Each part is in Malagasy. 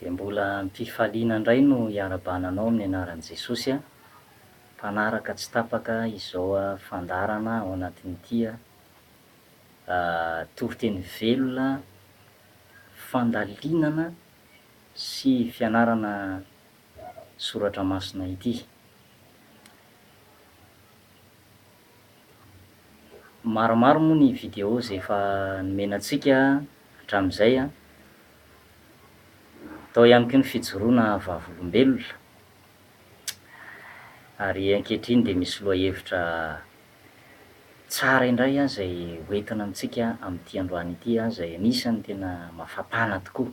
Dia mbola mpifaliana indray no hiara-bananao amin'ny anaran'i Jesosy mpanaraka tsy tapaka izao fandarana ao anatin'ity toriteny velona fandalinana sy fianarana soratra masina ity. Maromaro moa ny vidéo izay efa nomenantsika hatramin'izay tao ihany koa ny fijoroana vavolombelona, ary ankehitriny dia misy lohahevitra tsara indray izay hoentina amintsika amin'ity androany ity izay anisany tena mafapana tokoa.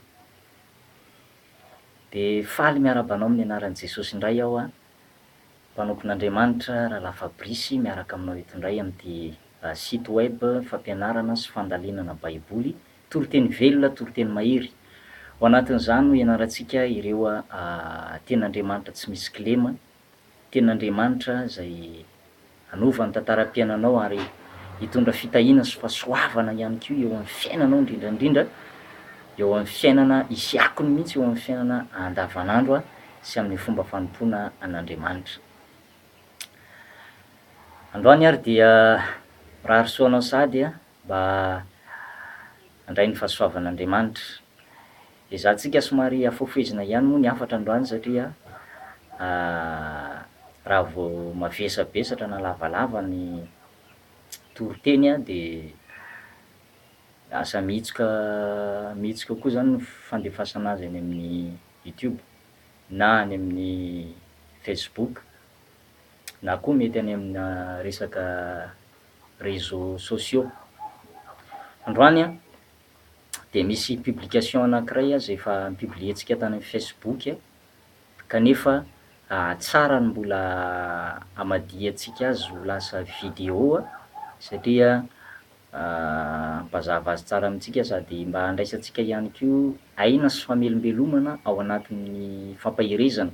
Dia faly miarabanao amin'ny anaran'i Jesosy indray aho mpanompon'Andriamanitra Rahalahy Fabrice miaraka aminao eto indray amin'ity site web fampianarana sy fandalinana baiboly toriteny velona toriteny mahery. Ao anatin'izany no ianarantsika ireo ten'Andriamanitra tsy misy kilema, ten'Andriamanitra izay hanovany tantaram-piainanao ary hitondra fitahiana sy fahasoavana ihany koa eo amin'ny fiainanao indrindrandrindra, eo amin'ny fiainana isiakiny mihitsy, eo amin'ny fiainana andavanandro sy amin'ny fomba fanompoana an'Andriamanitra. Androany ary dia raha risoanao sady mba handray ny fahasoavan'Andriamanitra. Izahantsika somary afofoezina ihany moa ny hafatra androany satria raha vao mavesabesatra na lavalava ny toriteny dia lasa mihitsoka koa zany ny fandefasana azy any amin'ny YouTube na any amin'ny Facebook na koa mety any amin'ny resaka réseaux sociaux. Androany dia misy publication anankiray izay efa publientsika tany amin'ny Facebook kanefa tsara ny mbola amadiantsika azy ho lasa vidéo satria mazava azy tsara amintsika sady mba handraisantsika ihany koa aina sy famelombelomana ao anatin'ny fampaherezana,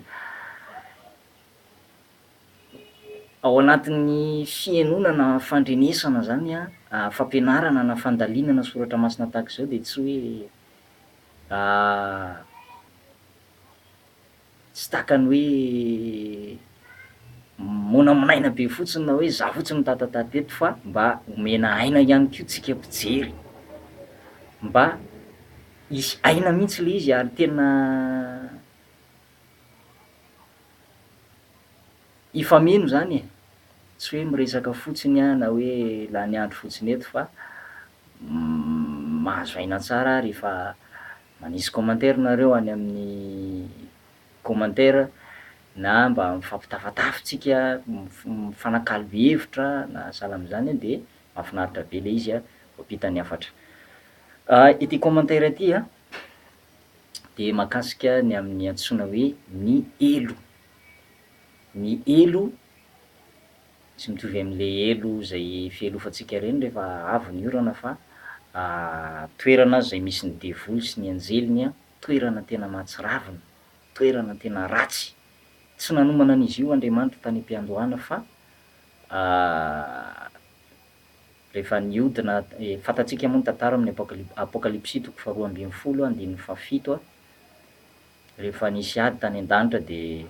ao anatin'ny fianonana fandrenesana zany fampianarana na fandalinana soratra masina tahaka izao dia tsy hoe tsy takany hoe monamonaina be fotsiny na hoe za fotsiny mitatataty eto, fa mba omena aina ihany koa tsika mpijery, mba hisy aina mihitsy le izy ary tena hifameno zany tsy hoe miresaka fotsiny na hoe la ny andro fotsiny eto, fa mahazo aina tsara rehefa manisy commentaire nareo any amin'ny commentaire na mba mifampitafatafitsika, mifanakalo hevitra na sahala amin'izany dia mahafinaritra be le izy mampita ny hafatra. Ity commentaire ity dia mahakasika ny amin'ny antsoina hoe ny elo. Ny elo tsy mitovy amin'le elo izay fielofantsika ireny rehefa avy ny orana, fa toerana izay misy ny devoly sy ny anjeliny, toerana tena mahatsiravina, toerana tena ratsy. Tsy nanomana an'izy io Andriamanitra tany am-piandohana, fa rehefa nihodina fantatsika moa ny tantara amin'ny apokalipsy 2:17, rehefa nisy ady tany an-danitra dia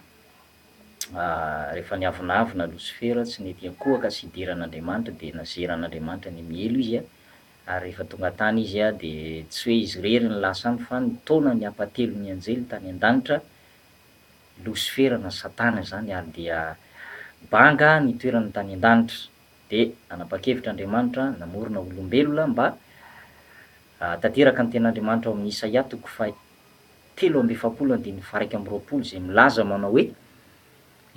rehefa niavonavona Losifera tsy nety akohaka sy hideran'Andriamanitra dia nazeran'Andriamanitra ny mielo izy ary rehefa tonga tany izy dia tsy hoe izy rery ny lasa any, fa nitaona ny apatelo ny anjely tany an-danitra, Losifera na Satana zany, ary dia banga ny toerany tany an-danitra. Dia nanapa-kevitr'Andriamanitra namorona olombelona mba tanteraka ny ten'Andriamanitra ao amin'ny Isaia 3:7-20 izay milaza manao hoe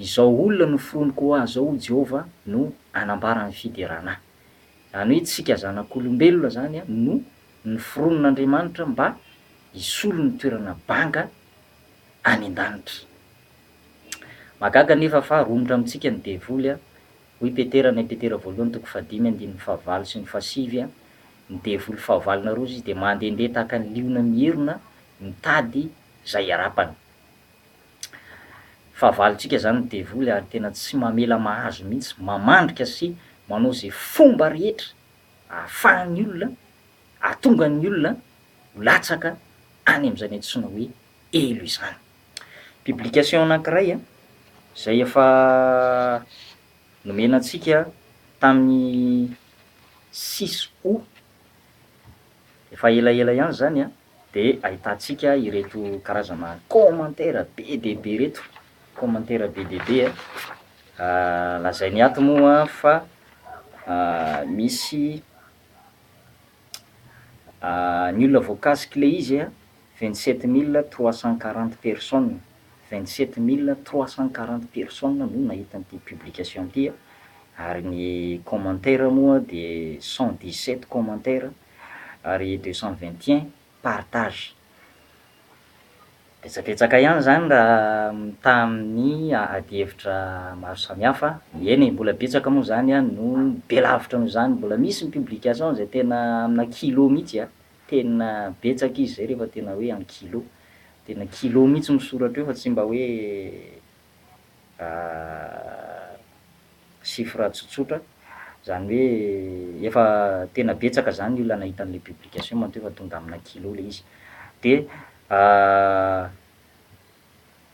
izao olona noforoniko ho ahy zao Jehovah no anambarany fiderana. Zany hoe tsika zanak'olombelona zany no noforonon'Andriamanitra mba hisolo ny toerana banga any an-danitra. Mahagaga nefa fa romotra amintsika ny devoly hoy Petera ny Petera 1:5-5 sy ny 7, ny devoly fahavalona rozy izy dia mandehandeha tahaka ny liona mierona mitady izay arapany. Fahavalontsika zany ny devoly ary tena tsy mamela mahazo mihitsy, mamandrika sy manao izay fomba rehetra ahafahan'ny olona, ahatonga ny olona ho latsaka any amin'izay antsoina hoe elo izany. Publication anankiray zay efa nomenantsika tamin'ny 6 août, efa elaela ihany zany de ahitantsika ireto karazana commentaire be dia be reto, commentaire be dia be lazainy ato moa fa misy ny olona voakasiky le izy 27 340 personnes, 27 340 personnes no nahita an'ity publication ty ary ny commentaire moa de 117 commentaire ary 221 partage. Betsabetsaka ihany zany raha mitaha amin'ny adi-hevitra maro samihafa. Eny mbola betsaka moa zany no be lavitra noho zany, mbola misy ny publication zay tena aminà kilo mihitsy tena betsaka izy zay rehefa tena hoe en kilo, tena kilo mihitsy misoratra eo fa tsy mba hoe chiffre tsotsotra, zany hoe efa tena betsaka zany ny olona nahita an'le publication matoa efa tonga aminà kilo le izy. De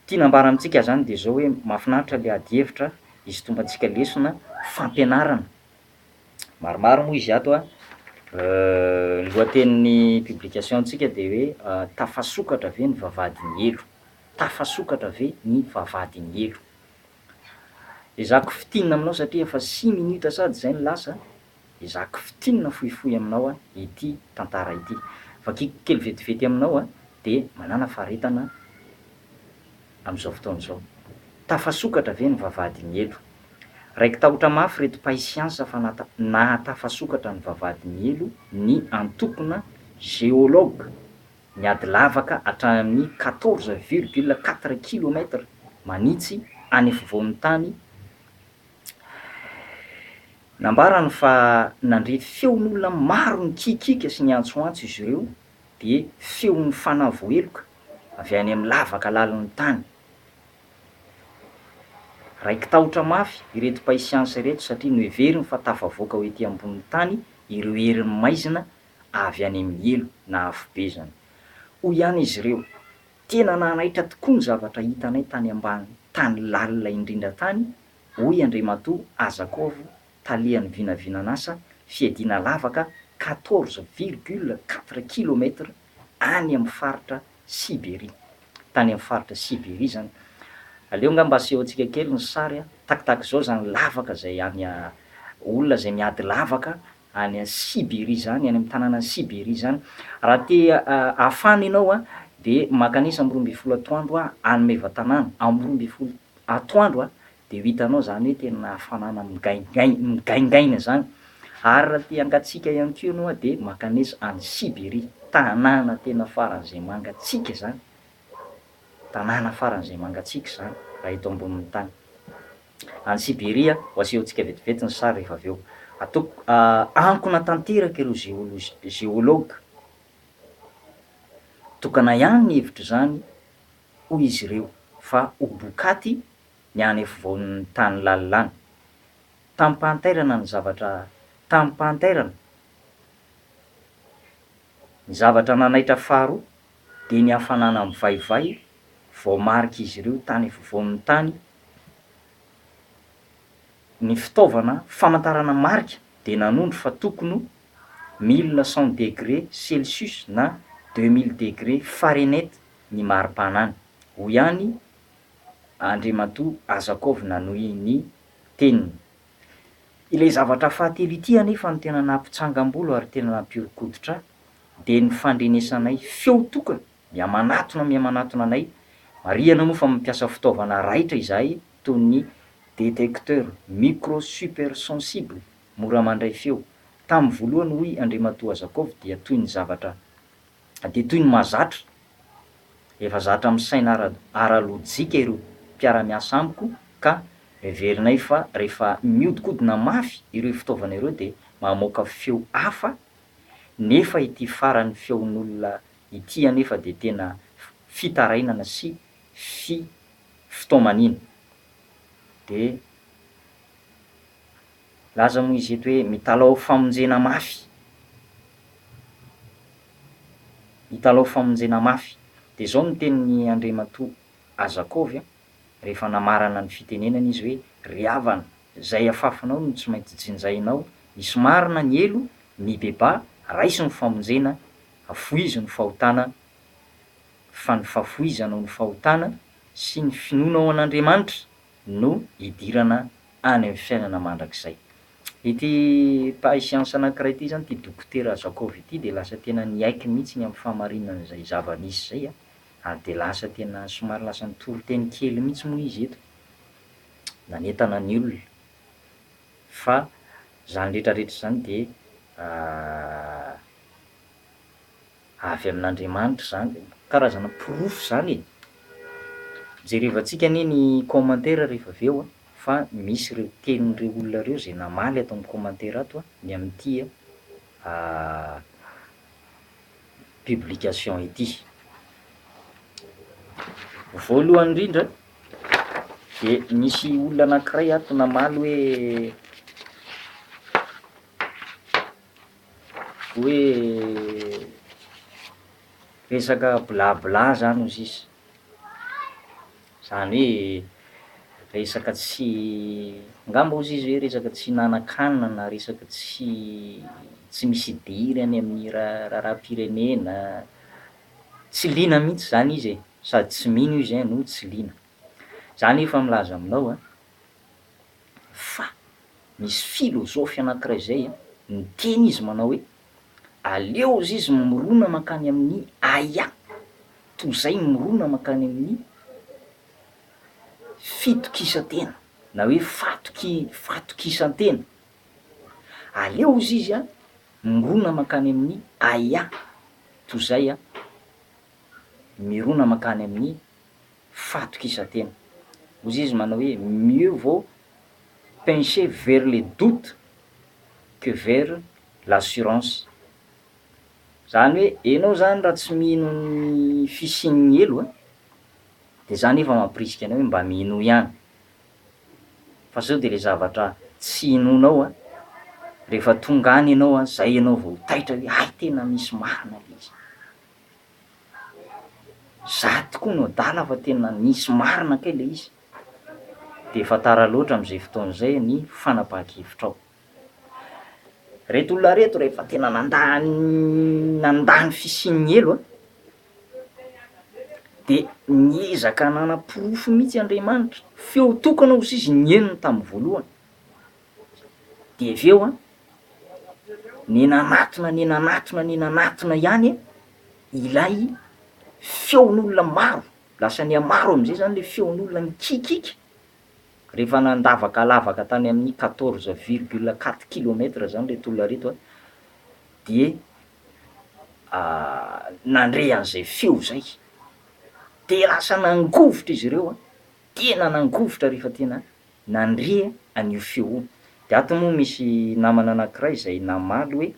tia nambara amintsika zany de zao hoe mahafinaritra le adi-hevitra isintomantsika lesona fampianarana. Maromaro moa izy ato ny lohatenin'ny publication-ntsika de hoe tafasokatra ve ny vavahadin'ny elo, tafasokatra ve ny vavahadin'ny elo. Ezahako fitinina aminao satria efa 6 minutes sady zay no lasa, ezahako fitinina fohifohy aminao ity tantara ity. Vakiko kely vetivety aminao de manana faharetana am'zao fotoana zao. Tafasokatra ve ny vavahadin'ny elo. Raiky tahotra mafy reto mpahay siansa fa nahatafasokatra ny vavahadin'ny elo ny antokona géologue niady lavaka hatrany amin'ny 14,4 kilomètres manitsy any afovoan'ny tany. Nambarany fa nandre feon'olona maro nikikika sy niantsoantso izy ireo de feon'ny fanavoeloka avy any amin'ny lavaka lalin'ny tany. Raiky tahotra mafy ireto mpahay siansa ireto satria noheveriny fa tafavoaka ho ety ambonin'ny tany ireo herin'ny maizina avy any amin'ny elo na afobe zany. Hoy ihany izy ireo, tena nanaitra tokoa ny zavatra hitanay tany ambany tany lalina indrindra tany. Hoy Andriamatoa Azakov talian'ny vinavinan'asa fiadiana lavaka 14,4 kilomètres any amin'ny faritra Siberia, tany amin'ny faritra Siberia zany. Aleo ngamba aseho antsika kely ny sary takitaky zao zany lavaka zay any olona zay miady lavaka any Siberia zany, any amin'ny tanàna Siberia zany. Raha te hafana ianao de makanisa amby 12 atoandro hanomeva tanàna, amby 12 atoandro de ho hitanao zany hoe tena hafanana migaingaina zany. Ary raha te hangatsiaka ihany koa ianao de makanesa any Siberia, tanàna tena faran'zay mangatsiaka zany, tanàna faran'zay mangatsiaka zany raha eto ambonin'ny tany. Any Siberia ho asehontsika vetivety ny sary rehefa avy eo. Ankona tanteraka ireo géologue, tokana ihany ny hevitra zany hoy izy ireo fa ho bokaty ny any afovoan'ny tany lalilany. Tam'mpahantairana ny zavatra nanaitra faharoa de ny hafanana mivaivay vao marika izy ireo tany afovoan'ny tany. Ny fitaovana famantarana marika de nanondro fa tokony 1100 degré Celsius na 2000 degré Fahrenheit ny maripana any. Hoy ihany Andriamatoa Azakov nanohy ny teniny. Ilay zavatra fahatelo ity anefa ny tena nampitsangam-bolo ary tena nampihodikodotra de ny fandrenesanay feo toka mihamanatona anay. Marihana moa fa mampiasa fitaovana raitra izahay toy ny détecteur micro super sensible mora mandray feo. Tamin'ny voalohany hoy Andriamatoa Azakov dia toy ny zavatra de toy ny mahazatra, efa zatra amin'ny saina ara-lôjika ireo mpiara-miasa amiko ka heverinay fa rehefa mihodinkodina mafy ireo fitaovana ireo de mamoaka feo hafa, nefa ity faran'ny feon'olona ity anefa de tena fitarainana sy fitaomanina. De laza moa izy eto hoe mitalao famonjena mafy, mitalao famonjena mafy. De zao no tenin'ny Andriamatoa Azakovy rehefa namarana ny fitenenana izy hoe ry havana, zay afafanao no tsy maintsy jinjainao, nisy marina ny elo, ny beba, raisy ny famonjena, afoizy ny fahotana, fa ny fahafoizana ny fahotana sy ny finoana ao an'Andriamanitra no idirana any amin'ny fiainana mandrakizay. Ity mpahay-siansa anankiray ity zany, ty dokotera Azakovy ity de lasa tena niaiky mihitsy ny amin'ny fahamarinana zay zava-misy zay ary de lasa tena somary lasa nitory-teny kely mihitsy moa izy eto, nanentana ny olona. Fa zany rehetrarehetra zany de avy amin'Andriamanitra zany, karazana porofo zany e. Jerevantsika anie ny commentaire rehefa avy eo fa misy ireo tenin'ireo olona reo zay namaly ato amin'ny commentaire ato ny amin'ity publication ity. Voalohany indrindra de misy olona anankiray ato namaly hoe resaka blabla zany ozy izy, zany hoe resaka tsy, ngamba ozy izy hoe resaka tsy nanan-kanina na resaka tsy misy diry any amin'ny raharaham-pirenena, tsy liana mihitsy zany izy sady tsy mino izy no tsy liana. Zany efa milaza aminao fa misy filôzôfy anankiray zay niteny izy manao hoe aleo izy izy mirona mankany amin'ny aya toy izay mirona mankany amin'ny fitokisantena na hoe fatokisantena. Aleo izy izy mirona mankany amin'ny aya toy izay mirona mankany amin'ny fatokisantena. Ozy izy manao hoe mieux vaut pencher vers le doute que vers l'assurance. Zany hoe ianao zany raha tsy mino ny fisian'ny elo de zany efa mampirisika anao hoe mba mino ihany, fa sao de le zavatra tsy inonao rehefa tonga any ianao zay ianao vao taitra hoe hay tena misy marina le izy, za tokoa no adala fa tena nisy marina kay le izy, de efa tara loatra am'zay fotoana zay ny fanapahan-kevitra ao. Reto olona reto rehefa tena nandany fisian'ny elo de niezaka nana-porofo mihitsy Andriamanitra, feo tokana ozy izy nieniny tamin'ny voalohany, de avy eo nenanatona ihany ilay feon'olona maro, lasa nihamaro am'zay zany le feon'olona mikikika rehefa nandavaka lavaka tany amin'ny 14,4 kilometra zany reto olona reto de nandre an'zay feo zay de lasa nangovotra izy ireo tena nangovotra rehefa tena nandre an'io feo io. De ato moa misy namana anankiray zay namaly hoe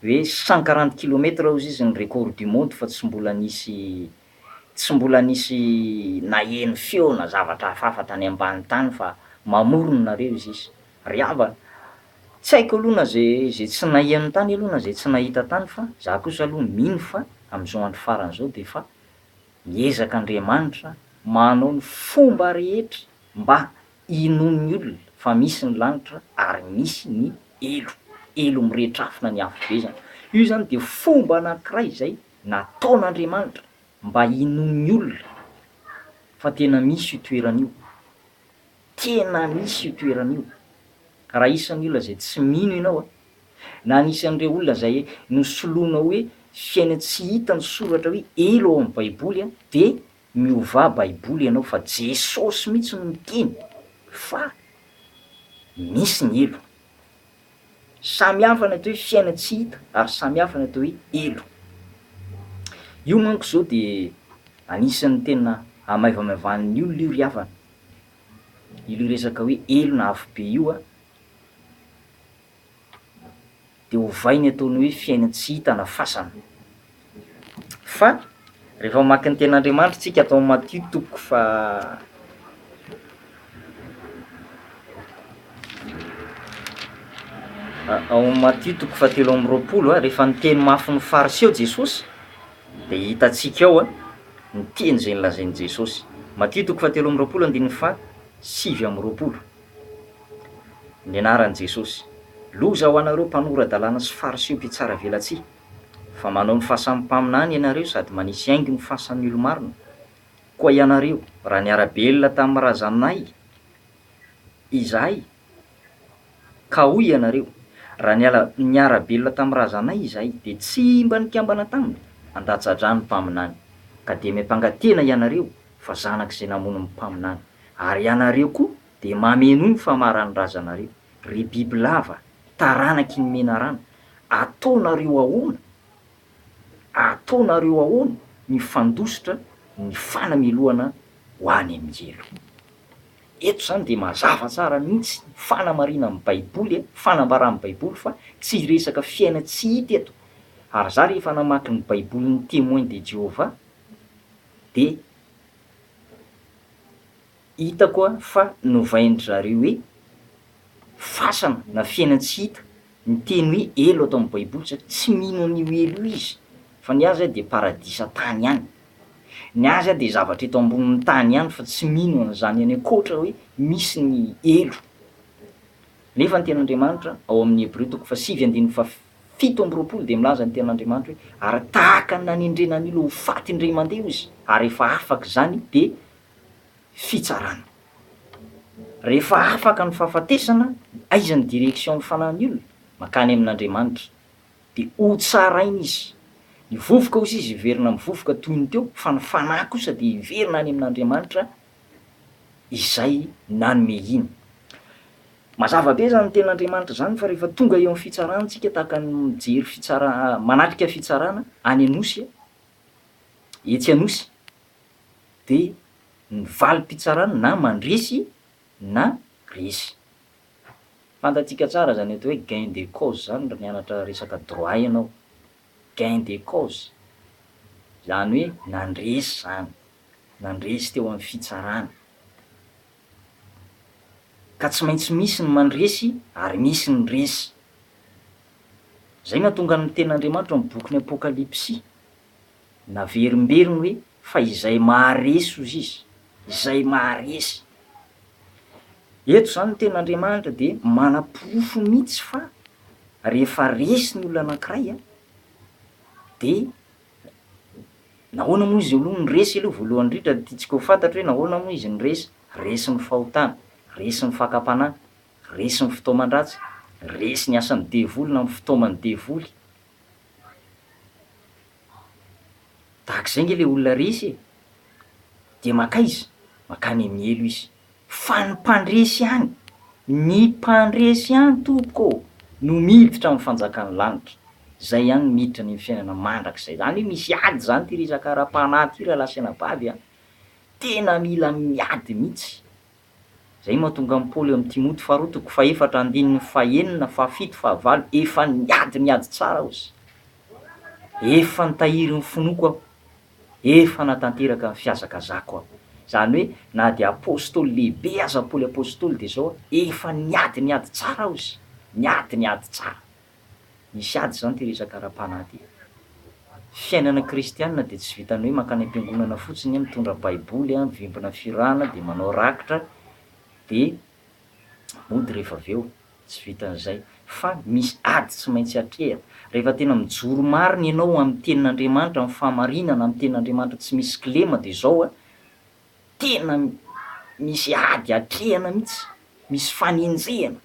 140 kilometra ozy izy ny record du monde fa tsy mbola nisy naheno feo na zavatra hafahafa tany ambany tany fa mamorona nareo izy izy. Ry havana, tsy haiko aloha na zay tsy naheno tany aloha na zay tsy nahita tany fa za kosa aloha mino fa am'zao andro farany zao de fa miezaka Andriamanitra manao ny fomba rehetra mba inon'ny olona fa misy ny lanitra ary misy ny elo miretrafina ny afo be zany. Io zany de fomba anankiray zay nataon'Andriamanitra mba inon'ny olona fa tena misy io toeran'io, tena misy io toeran'io. Raha isan'ny olona zay tsy mino ianao na anisan'ireo olona zay nosoloina hoe fiaina tsy hita ny soratra hoe elo ao amin'ny baiboly de miova baiboly ianao fa Jesosy mihitsy no miteny fa misy ny elo. Samy hafa ny atao hoe fiaina tsy hita ary samy hafa ny atao hoe elo. Io manko zao de anisan'ny tena amaivamaivan'ny olona io ry havana, io resaka hoe elo na afo be io de ovainy ataony hoe fiaina tsy hita na fasana. Fa rehefa mamaky ny ten'Andriamanitra tsika atao Matthieu toko fa Ao Matthieu toko fahatelo amby roapolo rehefa niteny mafy ny fariseo Jesosy de hitantsika ao ny teny zay nolazainy Jesosy. Matthieu toko fahatelo amby roapolo andininy sivy amby roapolo. Ny anaran'i Jesosy: loza ho anareo mpanorandalàna sy fariseo mpitsara velatsia, fa manao ny fahasampam-paminany ianareo sady manisy haingo ny fasan'ny olo-marina. Koa ianareo raha niara-belona tamin'ny razanay izahay, ka hoy ianareo raha niara-belona tamin'ny razanay izahay de tsy mba nikambana taminy, andajadrany ny mpaminany. Ka de miampangatena ianareo fa zanak'izay namono ny mpaminany, ary ianareo koa de mameno ny famaran'ny razanareo. Ry bibilava taranaky ny mena rano, ataonareo ahoana ny fandositra ny fanameloana ho any amin'jelo. Eto zany de mazava tsara mihitsy fanamarina amin'ny Baiboly, fanambaran'ny Baiboly fa tsy resaka fiaina tsy hita eto. Ary za rehefa namaky ny Baiboly ny témoin de Jéhovah de hitako fa novaindry zareo hoe fasana na fiaina tsy hita, ny teny hoe elo atao amin'ny Baiboly satria tsy mino an'io elo izy, fa ny azy de paradisa tany ihany. Ny azy de zavatra eto ambonin'ny tany ihany fa tsy mino an'izany any ankoatra hoe misy ny elo. Nefa ny ten'Andriamanitra ao amin'ny Hébreu toko fahasivy andininy fahafito amby roapolo de milaza ny ten'Andriamanitra hoe ary tahaka ny nanendrenany ilo ho faty indray mandeha izy, ary rehefa afaka zany de fitsarana. Rehefa afaka ny fahafatesana, aiza ny direction ny fanan'ny olona? Makany amin'Andriamanitra de ho tsarainy izy. Ny vovoka hozy izy iverina mivovoka toy ny teo, fa ny fanahy kosa de iverina any amin'Andriamanitra izay nanome iny. Mazava be zany ny ten'Andriamanitra zany fa rehefa tonga eo amin'ny fitsarana tsika tahaka ny mijery manatrika fitsarana any Anosy, etsy Anosy, de ny valim-pitsarana na mandresy na resy. Fantatsika tsara zany atao hoe gain de cause zany raha nianatra resaka droit ianao. Gain de cause zany hoe nandresy zany, nandresy teo amin'ny fitsarana. Ka tsy maintsy misy ny mandresy ary misy ny resy. Zay mahatonga ny ten'Andriamanitra amin'ny boky ny Apokalipsy naverimberiny hoe fa izay maharesy hozy izy, izay maharesy. Eto zany ny ten'Andriamanitra de manam-porofo mihitsy fa rehefa resy ny olona anankiray de nahoana moa izy aloha ny resy aloha voalohany indrindra tiantsika ho fantatra hoe nahoana moa izy ny resy? Resy ny fahotana, resy ny fakapanahy, resy ny fotoaman-dratsy, resy ny asan'ny devoly na ny fotoaman'ny devoly. Tahak'izay nge le olona resy de makaiza makany amin'ny elo izy. Fa ny mpandresy ihany tompoko no miditra amin'ny fanjakan'ny lanitra. Zay ihany miditra ny fiainana mandrakizay. Zany hoe misy ady zany ty resaka ara-panahy ty raha lasaina bavy tena mila miady mihitsy. Zay mahatonga ny Paoly amin'ny Timoty faharoa toko fahaefatra andininy fahaenina fahafito fahavalo, efa niady tsara hozy, efa nitahiry ny fonoko aho, efa natanteraka ny fiazakazako aho. Zany hoe na de apôstôly lehibe aza Paoly apôstôly de zao efa niady tsara hozy, niady tsara. Misy ady zany ty resaka ara-panahy ty. Fiainana kristianina de tsy vitany hoe makany am-piangonana fotsiny mitondra Baiboly mivimbina firana de manao rakitra de mody rehefa avy eo, tsy vitan'izay. Fa misy ady tsy maintsy hatrehana. Rehefa tena mijoro marina ianao amin'ny tenin'Andriamanitra, amin'ny fahamarinana amin'ny tenin'Andriamanitra tsy misy kilema de zao tena misy ady hatrehana mihitsy, misy fanenjehana.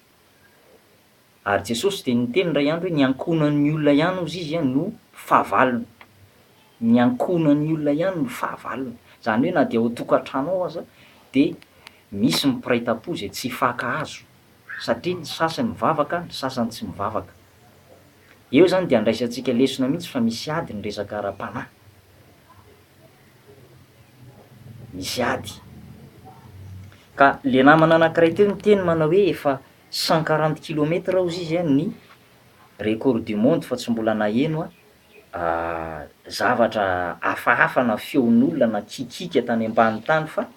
Ary Jesosy de niteny ray andro hoe ny ankonan'ny olona ihany hozy izy no fahavalony. Ny ankonan'ny olona ihany no fahavalony. Zany hoe na de ao an-tokantrano ao aza de misy ny mpiray-tam-po zay tsy hifankahazo satria ny sasany mivavaka, ny sasany tsy mivavaka. Eo zany de andraisantsika lesona mihitsy fa misy ady ny resaka ara-panahy. Misy ady. Ka le namana anankiray teo niteny manao hoe efa 140 kilomètres hozy izy ny record du monde fa tsy mbola naheno zavatra hafahafa na feon'olona na kikika tany ambany tany fa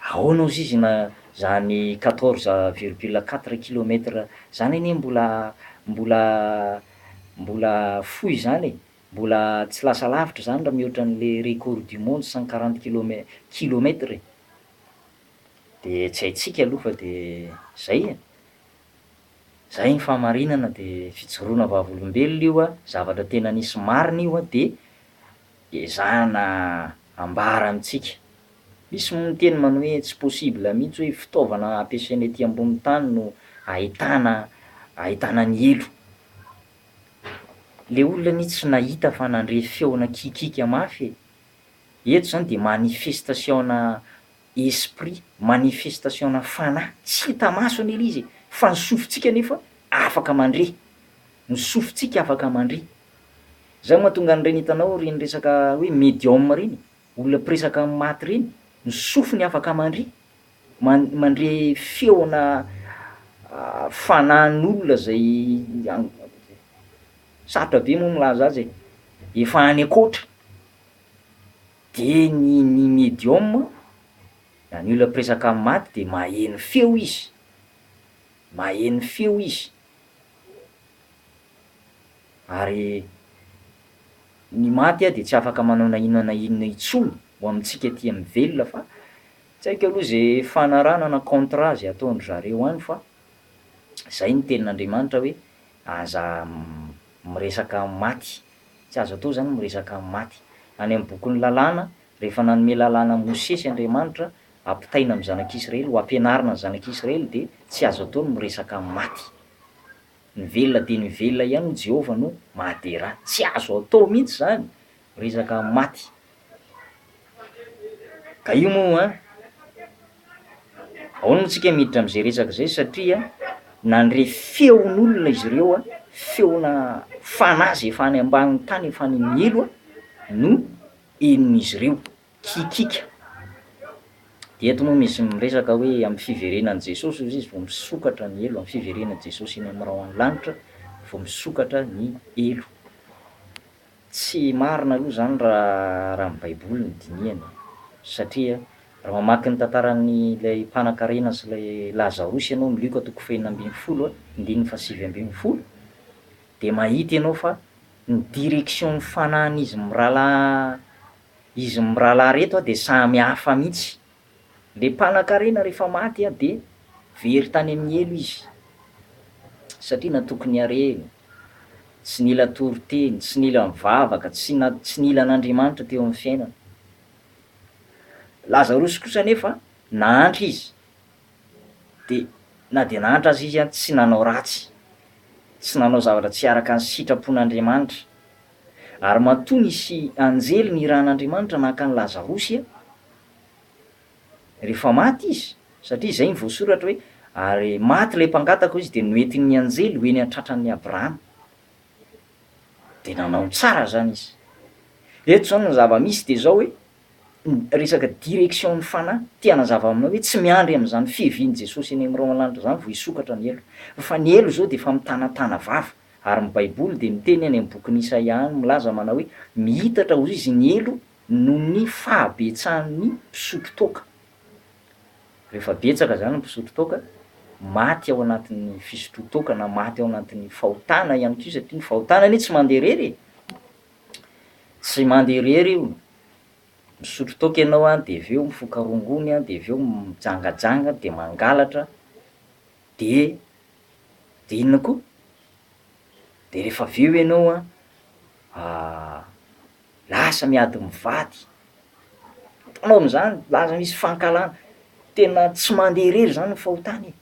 ahoana hozy izy na zany 14,4 kilomètres zany anie mbola mbola fohy zany e, mbola tsy lasa lavitra zany raha mihoatra an'le record du monde 140 kilomètres e. De tsy haintsika aloha fa de zay e, zay ny fahamarinana de fijoroana vavolombelona io a, zavatra tena nisy marina io a de ezahana ambara amintsika. Misy miteny manao hoe tsy possible mihitsy hoe fitaovana ampiasainy aty ambony tany no ahitana ny elo. Le olona ny tsy nahita fa nandre feona kikika mafy e. Eto zany de manifestation-na esprit, manifestation-na fanahy, tsy hita maso anie izy fa ny sofintsika nefa afaka mandre, ny sofintsika afaka mandre. Zay mahatonga an'ireny hitanao reny resaka hoe médium reny, olona mpiresaka maty reny, ny sofiny afaka mandre, mandre feona fanahin'olona zay sarotra be moa milaza azy e, efa any ankoatra. De ny médium, na ny olona mpiresaka maty de maheno feo izy, maheno feo izy. Ary ny maty a de tsy afaka manao na inona na inona intsony ho amintsika aty am'velona fa tsy haiko aloha zay fanarahana na contrat zay ataon-dry zareo any fa zay ny tenin'Andriamanitra hoe aza miresaka maty, tsy azo atao zany miresaka maty. Any am'bokin'ny lalàna rehefa nanome lalàna Mosesy Andriamanitra ampitaina am'zanak'Israely ho ampianarina ny zanak'Israely de tsy azo atao ny miresaka maty. Ny velona de ny velona ihany Jehova no mahade raha, tsy azo atao mihitsy zany resaka maty. Ka io moa ahoana moa tsika miditra am'zay resaka zay satria nandre feon'olona izy ireo a, feona fanahy zay efa any ambanin'ny tany efa any amin'ny elo a no henin'izy ireo, kikika. De eto moa misy miresaka hoe am'fiverenan'i Jesosy hozy izy vao misokatra ny elo, am'fiverenan'i Jesosy eny am'rao an-lanitra vao misokatra ny elo. Tsy marina aloha zany raha ny baiboly no dinihany satria raha mamaky ny tantaran'ny lay mpanan-karena sy lay Lazarosy ianao amin'ny Luka 2:20 andininy 7:20 de mahita ianao fa ny direction-ny fanahin'izy mirahalahy reto a de samy hafa mihitsy. Le mpanan-karena rehefa maty a de very tany amin'ny elo izy satria natokony hareny, tsy nila toriteny, tsy nila mivavaka, tsy nila an'Andriamanitra teo amin'ny fiainana. Lazarosy kosa nefa nahantra izy de na de nahantra aza izy a tsy nanao ratsy, tsy nanao zavatra tsy araka ny sitrapon'Andriamanitra. Ary matoa nisy anjely niran'Andriamanitra nahaka ny Lazarosy a rehefa maty izy, satria zay ny voasoratra hoe ary maty lay mpangataka izy de noentin'ny anjely ho eny an-tratran'ny Abrahama, de nanao tsara zany izy. Eto zany ny zava-misy de zao hoe resaka direction-ny fanahy tia hanazava aminao hoe tsy miandry am'zany fiavian'i Jesosy eny am'rao an-lanitra zany vao hisokatra ny elo, fa ny elo zao de efa mitanatana vava. Ary ny baiboly de miteny any am'bokin'ny Isaia any milaza manao hoe mihitatra hozy izy ny elo noho ny fahabetsahan'ny mpisotro toaka. Rehefa betsaka zany ny mpisotro toaka, maty ao anatin'ny fisotro-toaka na maty ao anatin'ny fahotana ihany koa satria ny fahotana anie tsy mandeha irery e, tsy mandeha irery io. Misotro toaka ianao a de aveo mifoka rongony a de aveo mijangajanga de mangalatra de inona koa, de rehefa aveo ianao a lasa miady mivady. Hitanao am'zany lasa misy fankalana, tena tsy mandeha irery zany ny fahotana e.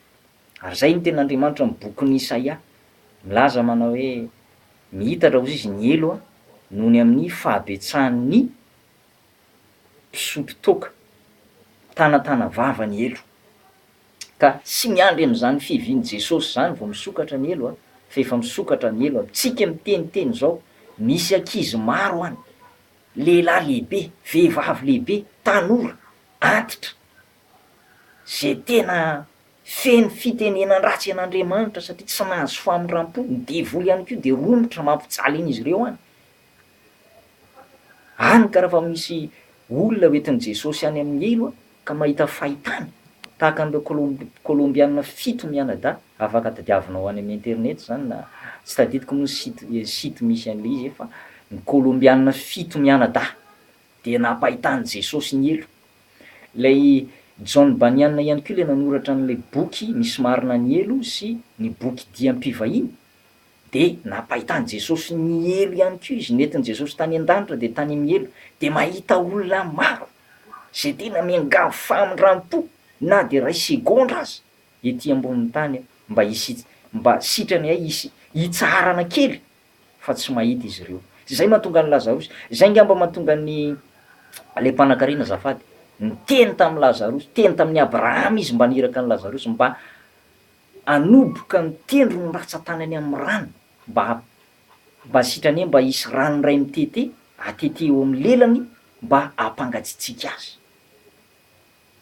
Ary zay no tenin'Andriamanitra am'bokin'ny Isaia milaza manao hoe mihitatra hozy izy ny elo a noho ny amin'ny fahabetsahan'ny mpisotro toaka, tanatana vava ny elo. Ka tsy miandry am'zany fiavian'i Jesosy zany vao misokatra ny elo a, fa efa misokatra ny elo. Tsika miteniteny zao misy ankizy maro any, lehilahy lehibe, vehivavy lehibe, tanora, antitra, zay tena feno fitenenan-dratsy an'Andriamanitra satria tsy nahazo faminram-po, ny devoly ihany koa de romotra mampijaly an'izy ireo any. Hany ka raha fa misy olona hoentin'i Jesosy any amin'ny elo a ka mahita fahitana tahaka an'ireo colombiana 7 mianadahy, afaka tadiavinao any amin'ny internet zany na tsy tadidiko moa site misy an'le izy fa ny colombiana 7 mianadahy de nampahitany Jesosy ny elo. Lay John Bunyan ihany koa le nanoratra an'lay boky misy marina ny elo sy ny boky diam-pivahiny de nampahitany Jesosy ny elo ihany koa izy, nentin' Jesosy tany an-danitra de tany amin'ny elo de mahita olona maro zay tena miangavy famindram-po na de ray segondra azy ety ambonin'ny tany mba sitrany hitsarana kely fa tsy mahita izy ireo. Zay mahatonga ny Lazarosy, zay ngamba mahatonga ny le mpanan-karena azafady niteny tamin'ny Lazarosy, teny tamin'ny Abrahama izy mba niraka ny Lazarosy mba anoboka ny tendro ny ratsan-tanany amin'ny rano mba sitrany hoe mba hisy rano ray mitete atete eo amin'ny lelany mba hampangatsiatsika azy.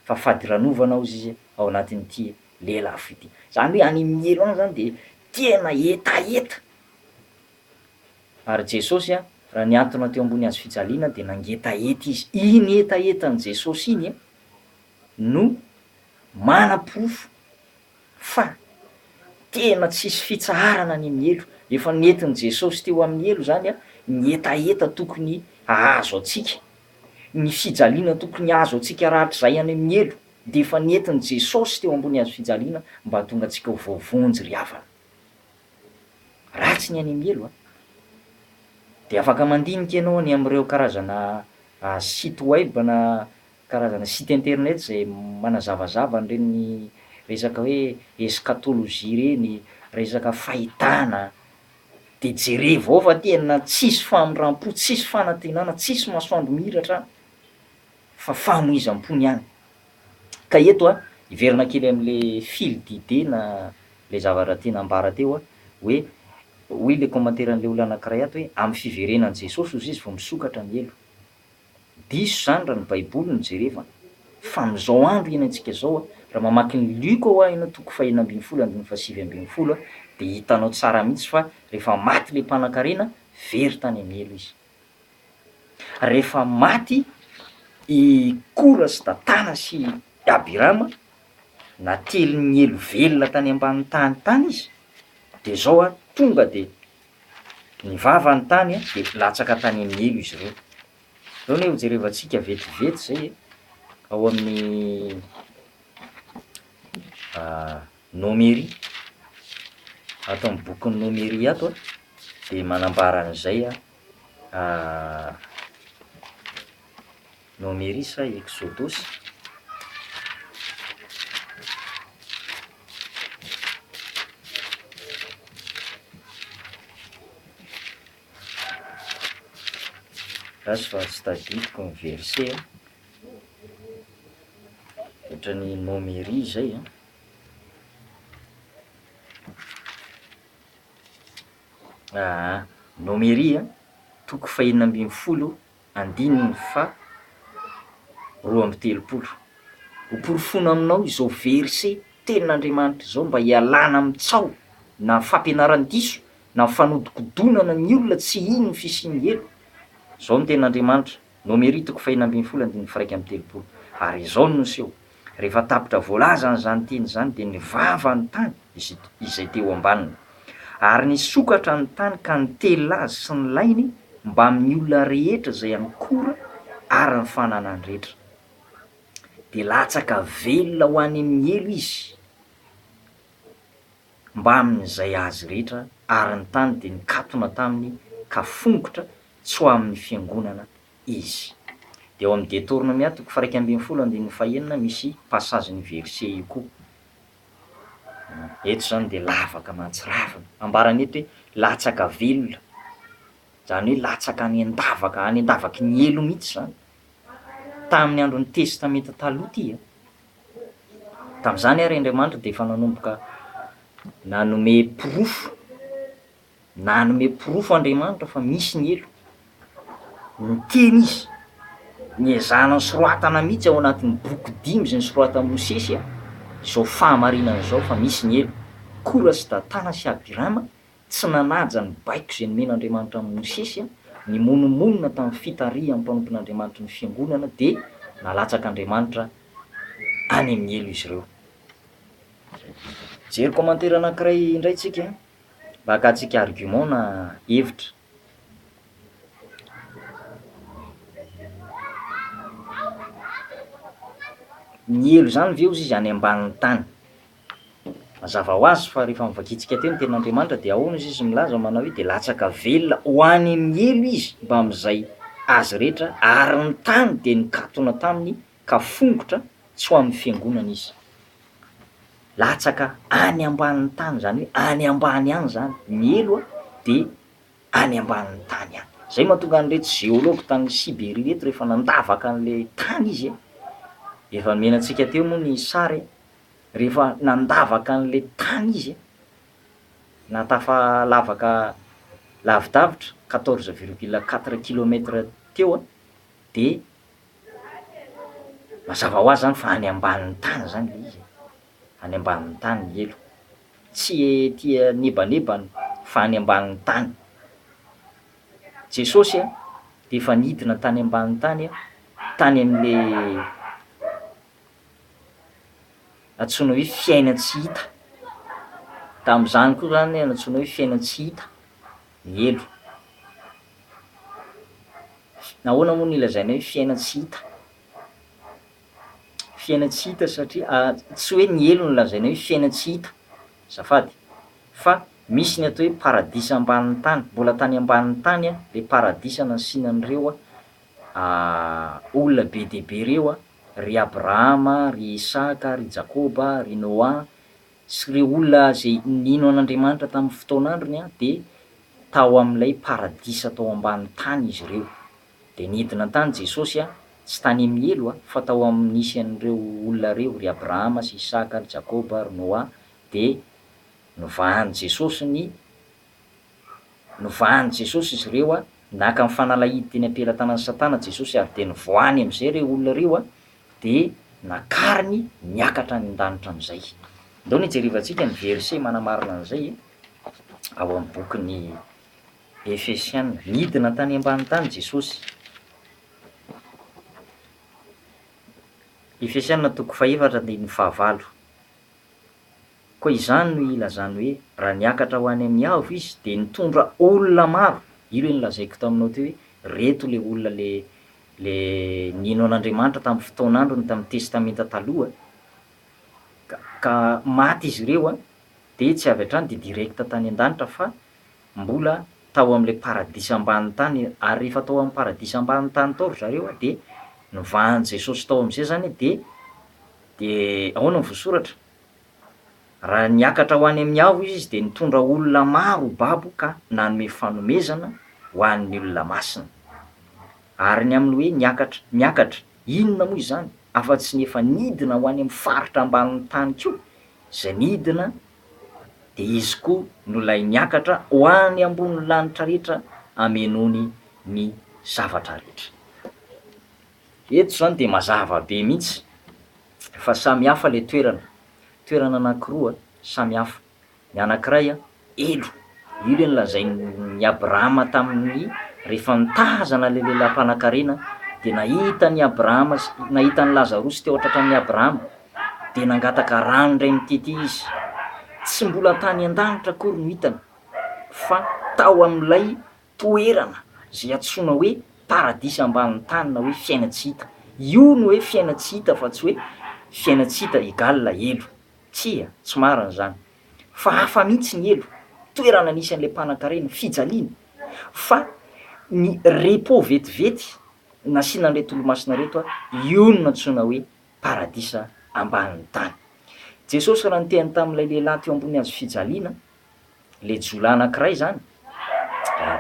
Fa fady ranovana izy ao anatin'ity lelafo ity. Zany hoe any amin'ny elo any zany de tena etaeta. Ary Jesosy raha niantona teo ambony hazo fijaliana de nangetaeta izy. Iny etaetan'i Jesosy iny no manam-porofo fa tena tsisy fitsarana any amin'ny elo. Efa nentin'i Jesosy teo amin'ny elo zany ny etaeta tokony ahazo antsika, ny fijaliana tokony azo antsika rahatrizay any amin'ny elo de efa nentin'i Jesosy teo ambony hazo fijaliana mba hahatonga antsika ho voavonjy ry havana. Ratsy ny any amin'ny elo de afaka mandinika ianao any am'ireo karazana site web na karazana site internet zay manazavazava an'ireny resaka hoe eschatologie reny, resaka fahitana de jereo fa tena tsisy famindram-po, tsisy fanantenana, tsisy masoandro mihiratra fa famoizam-po ihany. Ka eto iverina kely am'le fil d'idée na le zavatra tena ambara teo hoe hoy le commentaire-n'le olona anankiray ato hoe amin'ny fiverenan'i Jesosy ozy izy vao misokatra ny elo. Diso zany raha ny baiboly no jerevana fa am'zao andro eny antsika zao raha mamaky ny Luka ina toko 2:7-10 de hitanao tsara mihitsy fa rehefa maty le mpanan-karena very tany amin'ny elo izy. Rehefa maty i Kora sy Datana sy Abirama natelin'ny elo velona tany ambany tany izy de zao tonga de nivava ny tany de latsaka tany amin'ny elo izy ireo. Zao ne ho jerevantsika vetivety zay ao amin'ny Nomery, ato amin'ny bokin'ny Nomery ato de manambara an'izay Nomery sa Exodus rasy fa tsy tadidiko ny verset ohatran'ny Nomery zay Nomery toko 5:12. Hoporofona aminao izao verset tenin'Andriamanitra izao mba hialana amitsao na fampianaran-diso na fanodikodonana ny olona tsy ino ny fisian'ny elo. Zao ny tenin'Andriamanitra. Nomery toko 5:12. Ary izao no niseho rehefa tapitra voalaza n'izany teny zany de nivava ny tany izay teo ambaniny ary nisokatra ny tany ka nitely azy sy ny lainy mba amin'ny olona rehetra zay ankora ary ny fananany rehetra. De latsaka velona ho any amin'ny elo izy mba amin'izay azy rehetra ary ny tany de nikatona taminy ka fongotra tsy ho amin'ny fiangonana izy. De ao amin'ny Deutéronome toko 1:15 misy passagen'ny verset io koa. Eto zany de lavaka mantsiravina. Ambarany eto hoe latsaka velona. Zany hoe latsaka any an-davaka ny elo mihitsy zany. Tamin'ny andron'ny testamenta taloha ty Tamin'izany ary Andriamanitra de efa nanomboka nanome porofo Andriamanitra fa misy ny elo. Niteny izy niezahana soroatana mihitsy ao anatin'ny boky 5 zay nisoroatan'i Mosesy zao fahamarinana zao fa misy ny elo. Kora sy Datana sy Abirama tsy nanaja ny baiko zay nomen'Andriamanitra amin'ny Mosesy ny monomonina tamin'ny fitarihan'ny mpanompon'Andriamanitra ny fiangonana de nalatsaka Andriamanitra any amin'ny elo izy ireo. Jery commentaire anankiray indray tsika mba akatsika argument na hevitra. Ny elo zany ve ozy izy any ambanin'ny tany? Mazava ho azy fa rehefa mivakitsika teo ny tenin'Andriamanitra de ahoana izy milaza manao hoe de latsaka velona ho any amin'ny elo izy mba am'zay azy rehetra ary ny tany de nikatona taminy ka fongotra tsy ho amin'ny fiangonana izy. Latsaka any ambanin'ny tany zany hoe any ambany any zany, ny elo de any ambanin'ny tany any. Zay mahatonga an'ireto géologue tany Siberia reto rehefa nandavaka an'le tany izy efa nomena antsika teo moa ny sary rehefa nandavaka an'le tany izy natafalavaka lavidavitra 14,4 kilometra teo de mazava ho azy zany fa any ambanin'ny tany zany le izy, any ambanin'ny tany ny elo, tsy tia nebanebany fa any ambanin'ny tany. Jesosy de efa nidina tany ambanin'ny tany tany am'le antsoina hoe fiaina tsy hita. Tam'zany koa zany antsoina hoe fiaina tsy hita ny elo. Nahoana moa no ilazaina hoe fiaina tsy hita? Fiaina tsy hita satria tsy hoe ny elo no lazaina hoe fiaina tsy hita zafady, fa misy ny atao hoe paradisa ambanin'ny tany, mbola tany ambanin'ny tany le paradisa nasianan'ireo olona be dia be reo ry Abrahama, ry Isaka, ry Jakoba, ry Noa sy reo olona zay nino an'Andriamanitra tamin'ny fotoan'androny de tao amin'ilay paradisa tao ambanin'ny tany izy ireo. De nidina tany Jesosy tsy tany amin'ny elo fa tao amin'nisy an'ireo olona reo ry Abrahama sy Isaka, ry Jakoba, ry Noa de novahany Jesosy izy ireo naka amin'ny fanalahidy teny am-pelatanan'ny Satana Jesosy ary de nivoahany am'zay reo olona reo de nakariny niakatra any an-danitra am'zay. Ndao ny jerivantsika ny verset manamarina an'izay ao amin'ny bokin'ny Efesiana, nidina tany ambanin'ny tany Jesosy. Efesiana 4:19. Koa izany no ilazany hoe raha niakatra ho any amin'ny avo izy de nitondra olona maro. Io no lazaiko taminao teo hoe reto le olona le nino an'Andriamanitra tamin'ny fotoan'androny tamin'ny testamenta taloha ka maty izy ireo de tsy avy hatrany de direkta tany an-danitra fa mbola tao amin'le paradisa ambanin'ny tany ary rehefa tao amin'ny paradisa ambanin'ny tany tao ry zareo de novahany Jesosy tao am'zay zany de ahoana ny voasoratra? Raha niakatra ho any amin'ny avo izy de nitondra olona maro babo ka nanome fanomezana ho an'ny olona masina. Ary ny amin'ny hoe miakatra, inona moa izany? Afa-tsy ny efa nidina ho any amin'ny faritra ambanin'ny tany koa, zay nidina de izy koa no lay niakatra ho any ambonin'ny lanitra rehetra hamenony ny zavatra rehetra. Eto zany de mazava be mihitsy fa samy hafa le toerana anankiroa samy hafa. Ny anankiray elo, io le nolazain'ny Abrahama tamin'ny rehefa nitazana le lelam-panan-karena de nahitany Abrahama nahitany Lazarosy teo atratranin'ny Abrahama de nangataka rano indray mitety izy. Tsy mbola tany an-danitra akory no hitany fa tao amin'ilay toerana zay antsoina hoe paradisa ambanin'ny tany na hoe fiaina tsy hita. Io no hoe fiaina tsy hita fa tsy hoe fiaina tsy hita égale elo. Tsy marina zany. Fa hafa mihitsy ny elo, toerana nisy an'le mpanan-karena, fijaliana. Fa ny repos vetivety nasianan'le tolomasina reto io no antsoina hoe paradisa ambanin'ny tany. Jesosy raha niteny tamin'ilay lehilahy teo ambony hazo fijaliana, le jolahy anankiray zany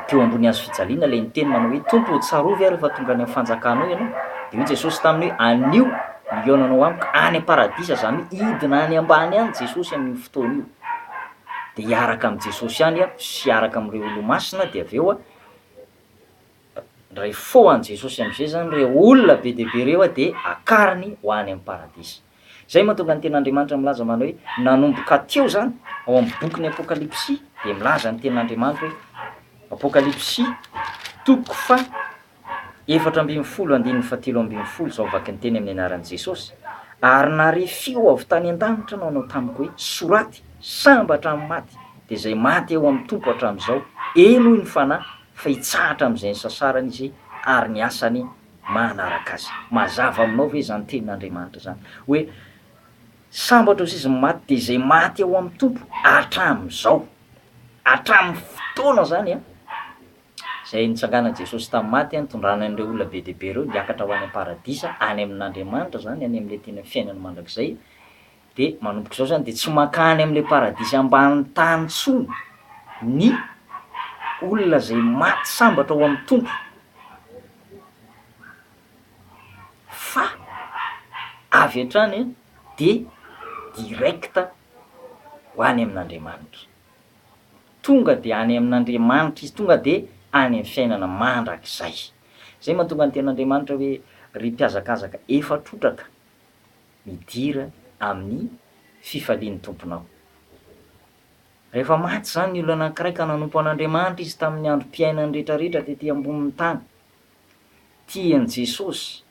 teo ambony hazo fijaliana le niteny manao hoe Tompo tsarovy ary rehefa tonga any amin'ny fanjakanao ianao. De hoy Jesosy taminy hoe anio mionanao amiko any paradisa zany hidina any ambany any Jesosy amin'ny fotoana io. De hiaraka amin'ny Jesosy any sy hiaraka amin'ireo olo-masina de avy eo rehefa an Jesosy am'zay zany reo olona be dia be reo de akariny ho any amin'ny paradisa. Zay mahatonga ny ten'Andriamanitra milaza manao hoe nanomboka teo zany ao amin'ny bokin'ny Apokalipsy de milaza ny ten'Andriamanitra hoe Apokalipsy 4:17 zao vaky ny teny amin'ny anaran'i Jesosy. Ary narefio avy tany an-danitra nanao tamiko hoe soraty sambatra amin'ny maty de zay maty eo amin'ny tompo hatramin'izao eno ny fanahy fa hitsahatra am'izay ny sasarany izy ary ny asany manaraka azy. Mazava aminao ve zany tenin'Andriamanitra zany hoe sambatra ho sisa ny maty de zay maty eo amin'ny tompo hatramin'izao, hatramin'ny fotoana zany a zay nitsanganan Jesosy tamin'ny maty a nitondrana an'ireo olona be deaibe reo niakatra ho any am-paradisa any amin'Andriamanitra zany any am'le tena fiainany mandrakizay. De manomboka izao zany de tsy mankany am'le paradisa ambany tany intsony ny olona zay maty sambatra ao amin'ny tompo fa avy hatrany de directa ho any amin'Andriamanitra, tonga de any amin'Andriamanitra izy, tonga de any amin'ny fiainana mandrakizay. Zay mahatonga ny tenin'Andriamanitra hoe ry mpiazakazaka efa trotraka midira amin'ny fifalian'ny tomponao. Rehefa maty zany ny olona anankiray ka nanompo an'Andriamanitra izy tamin'ny androm-piainany rehetrarehetra tetỳ ambonin'ny tany, tian'i Jesosy,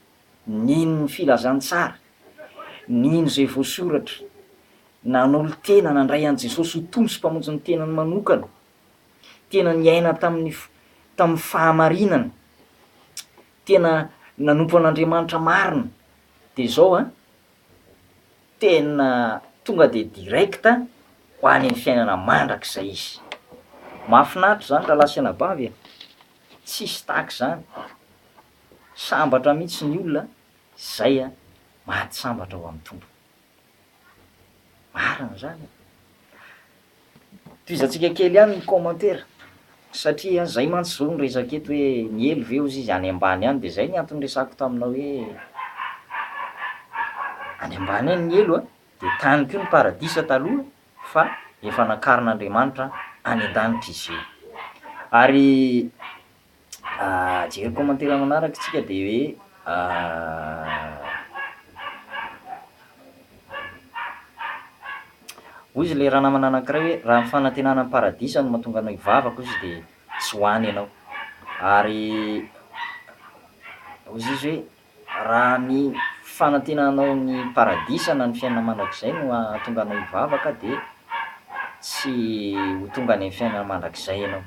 nino ny filazany tsara, nino zay voasoratra, nanolo tena nandray an'i Jesosy ho tompy sy mpamonjy ny tenany manokana, tena niaina tamin'ny fahamarinana, tena nanompo an'Andriamanitra marina, de zao tena tonga de directa ho any amin'ny fiainana mandrakizay izy. Mahafinaritra zany raha lahy sy anabavy tsisy tahaka zany, sambatra mihitsy ny olona zay maty sambatra ao amin'ny tompo. Marina zany. Toizantsika kely ihany ny commentaire satria zay mantsy zao ny resaka eto hoe ny elo ve ozy izy any ambany any, de zay ny antony resako taminao hoe any ambany any ny elo de tany koa ny paradisa taloha fa efa nakarin'Andriamanitra any an-danitra izy io. Ary jery commentaire manaraka tsika de hoe hoy izy le raha namana anankiray hoe raha ny fanantenana ny paradisa no mahatonga anao hivavaka izy de tsy hoany ianao. Ary hoy izy hoe raha ny fanantenanao ny paradisa na ny fiainana mandrakizay no ahatonga anao hivavaka de tsy ho tonga any amin'ny fiainana mandrakizay ianao.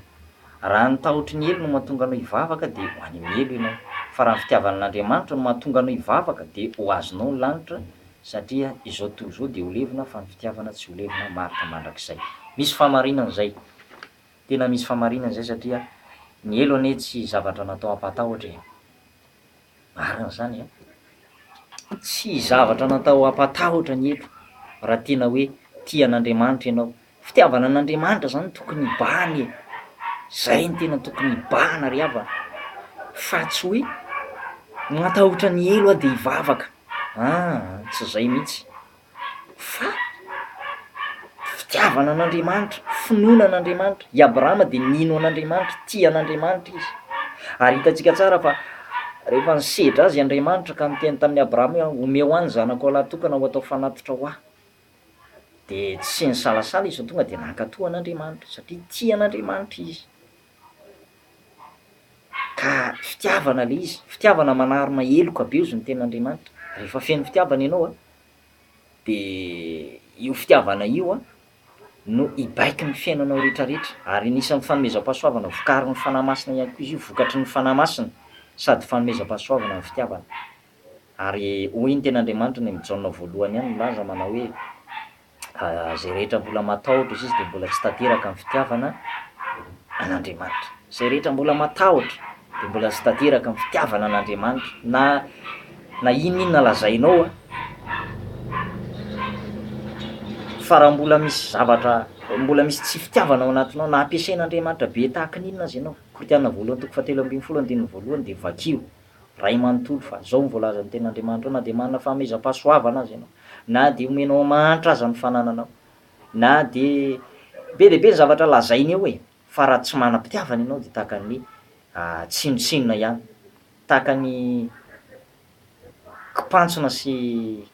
Raha ny tahotry ny elo no mahatonga anao hivavaka de ho any amin'ny elo ianao, fa raha ny fitiavan'Andriamanitra no mahatonga anao hivavaka de ho azonao ny lanitra, satria izao tontolo izao de ho levina fa ny fitiavana tsy ho levina marika mandrakizay. Misy fahamarinana zay, tena misy fahamarinana zay satria ny elo anie tsy zavatra natao hampatahotra e. Marina zany tsy zavatra natao hampatahotra ny elo raha tena hoe tian'Andriamanitra ianao. Fitiavana an'Andriamanitra zany tokony hibahana e, zay ny tena tokony hibahana ry havana, fa tsy hoe matahotra ny elo de hivavaka, tsy zay mihitsy, fa fitiavana an'Andriamanitra, finoana an'Andriamanitra. I Abrahama de nino an'Andriamanitra, tia an'Andriamanitra izy. Ary hitantsika tsara fa rehefa nisedra azy Andriamanitra ka niteny tamin'ny Abrahama hoe omeo ho any zanako ho lahy-tokana ho atao fanatitra ho ahy, de tsy nisalasala izy tonga de nankatoa an'Andriamanitra satria tia an'Andriamanitra izy. Ka fitiavana le izy, fitiavana manary maheloka be ozy ny tenin'Andriamanitra. Rehefa feno fitiavana ianao de io fitiavana io no hibaiky ny fiainanao rehetrarehetra, ary anisan'ny fanomezam-pahasoavana, vokarin'ny fanahy masina ihany koa izy io, vokatry ny fanahy masina sady fanomezam-pahasoavana ny fitiavana. Ary hoy ny tenin'Andriamanitra ny Jaona voalohany ihany milaza manao hoe zay rehetra mbola matahotra izy de mbola tsy tanteraka ny fitiavana an'Andriamanitra. Zay rehetra mbola matahotra de mbola tsy tanteraka ny fitiavana an'Andriamanitra. Na inona lazainao fa raha mbola misy zavatra, mbola misy tsy fitiavana ao anatinao na ampiasain'Andriamanitra be tahaka n'inona azy ianao. Korintana voalohany toko 7:12 de vakio ray manontolo fa zao ny voalaza ny tenin'Andriamanitra na de manana fanomezam-pahasoavana azy ianao, na de omenao manitra aza ny fanananao, na de be de be ny zavatra lazainy eo fa raha tsy manam-pitiavana ianao de tahaka ny tsinotsinona ihany, tahaka ny kipantsona sy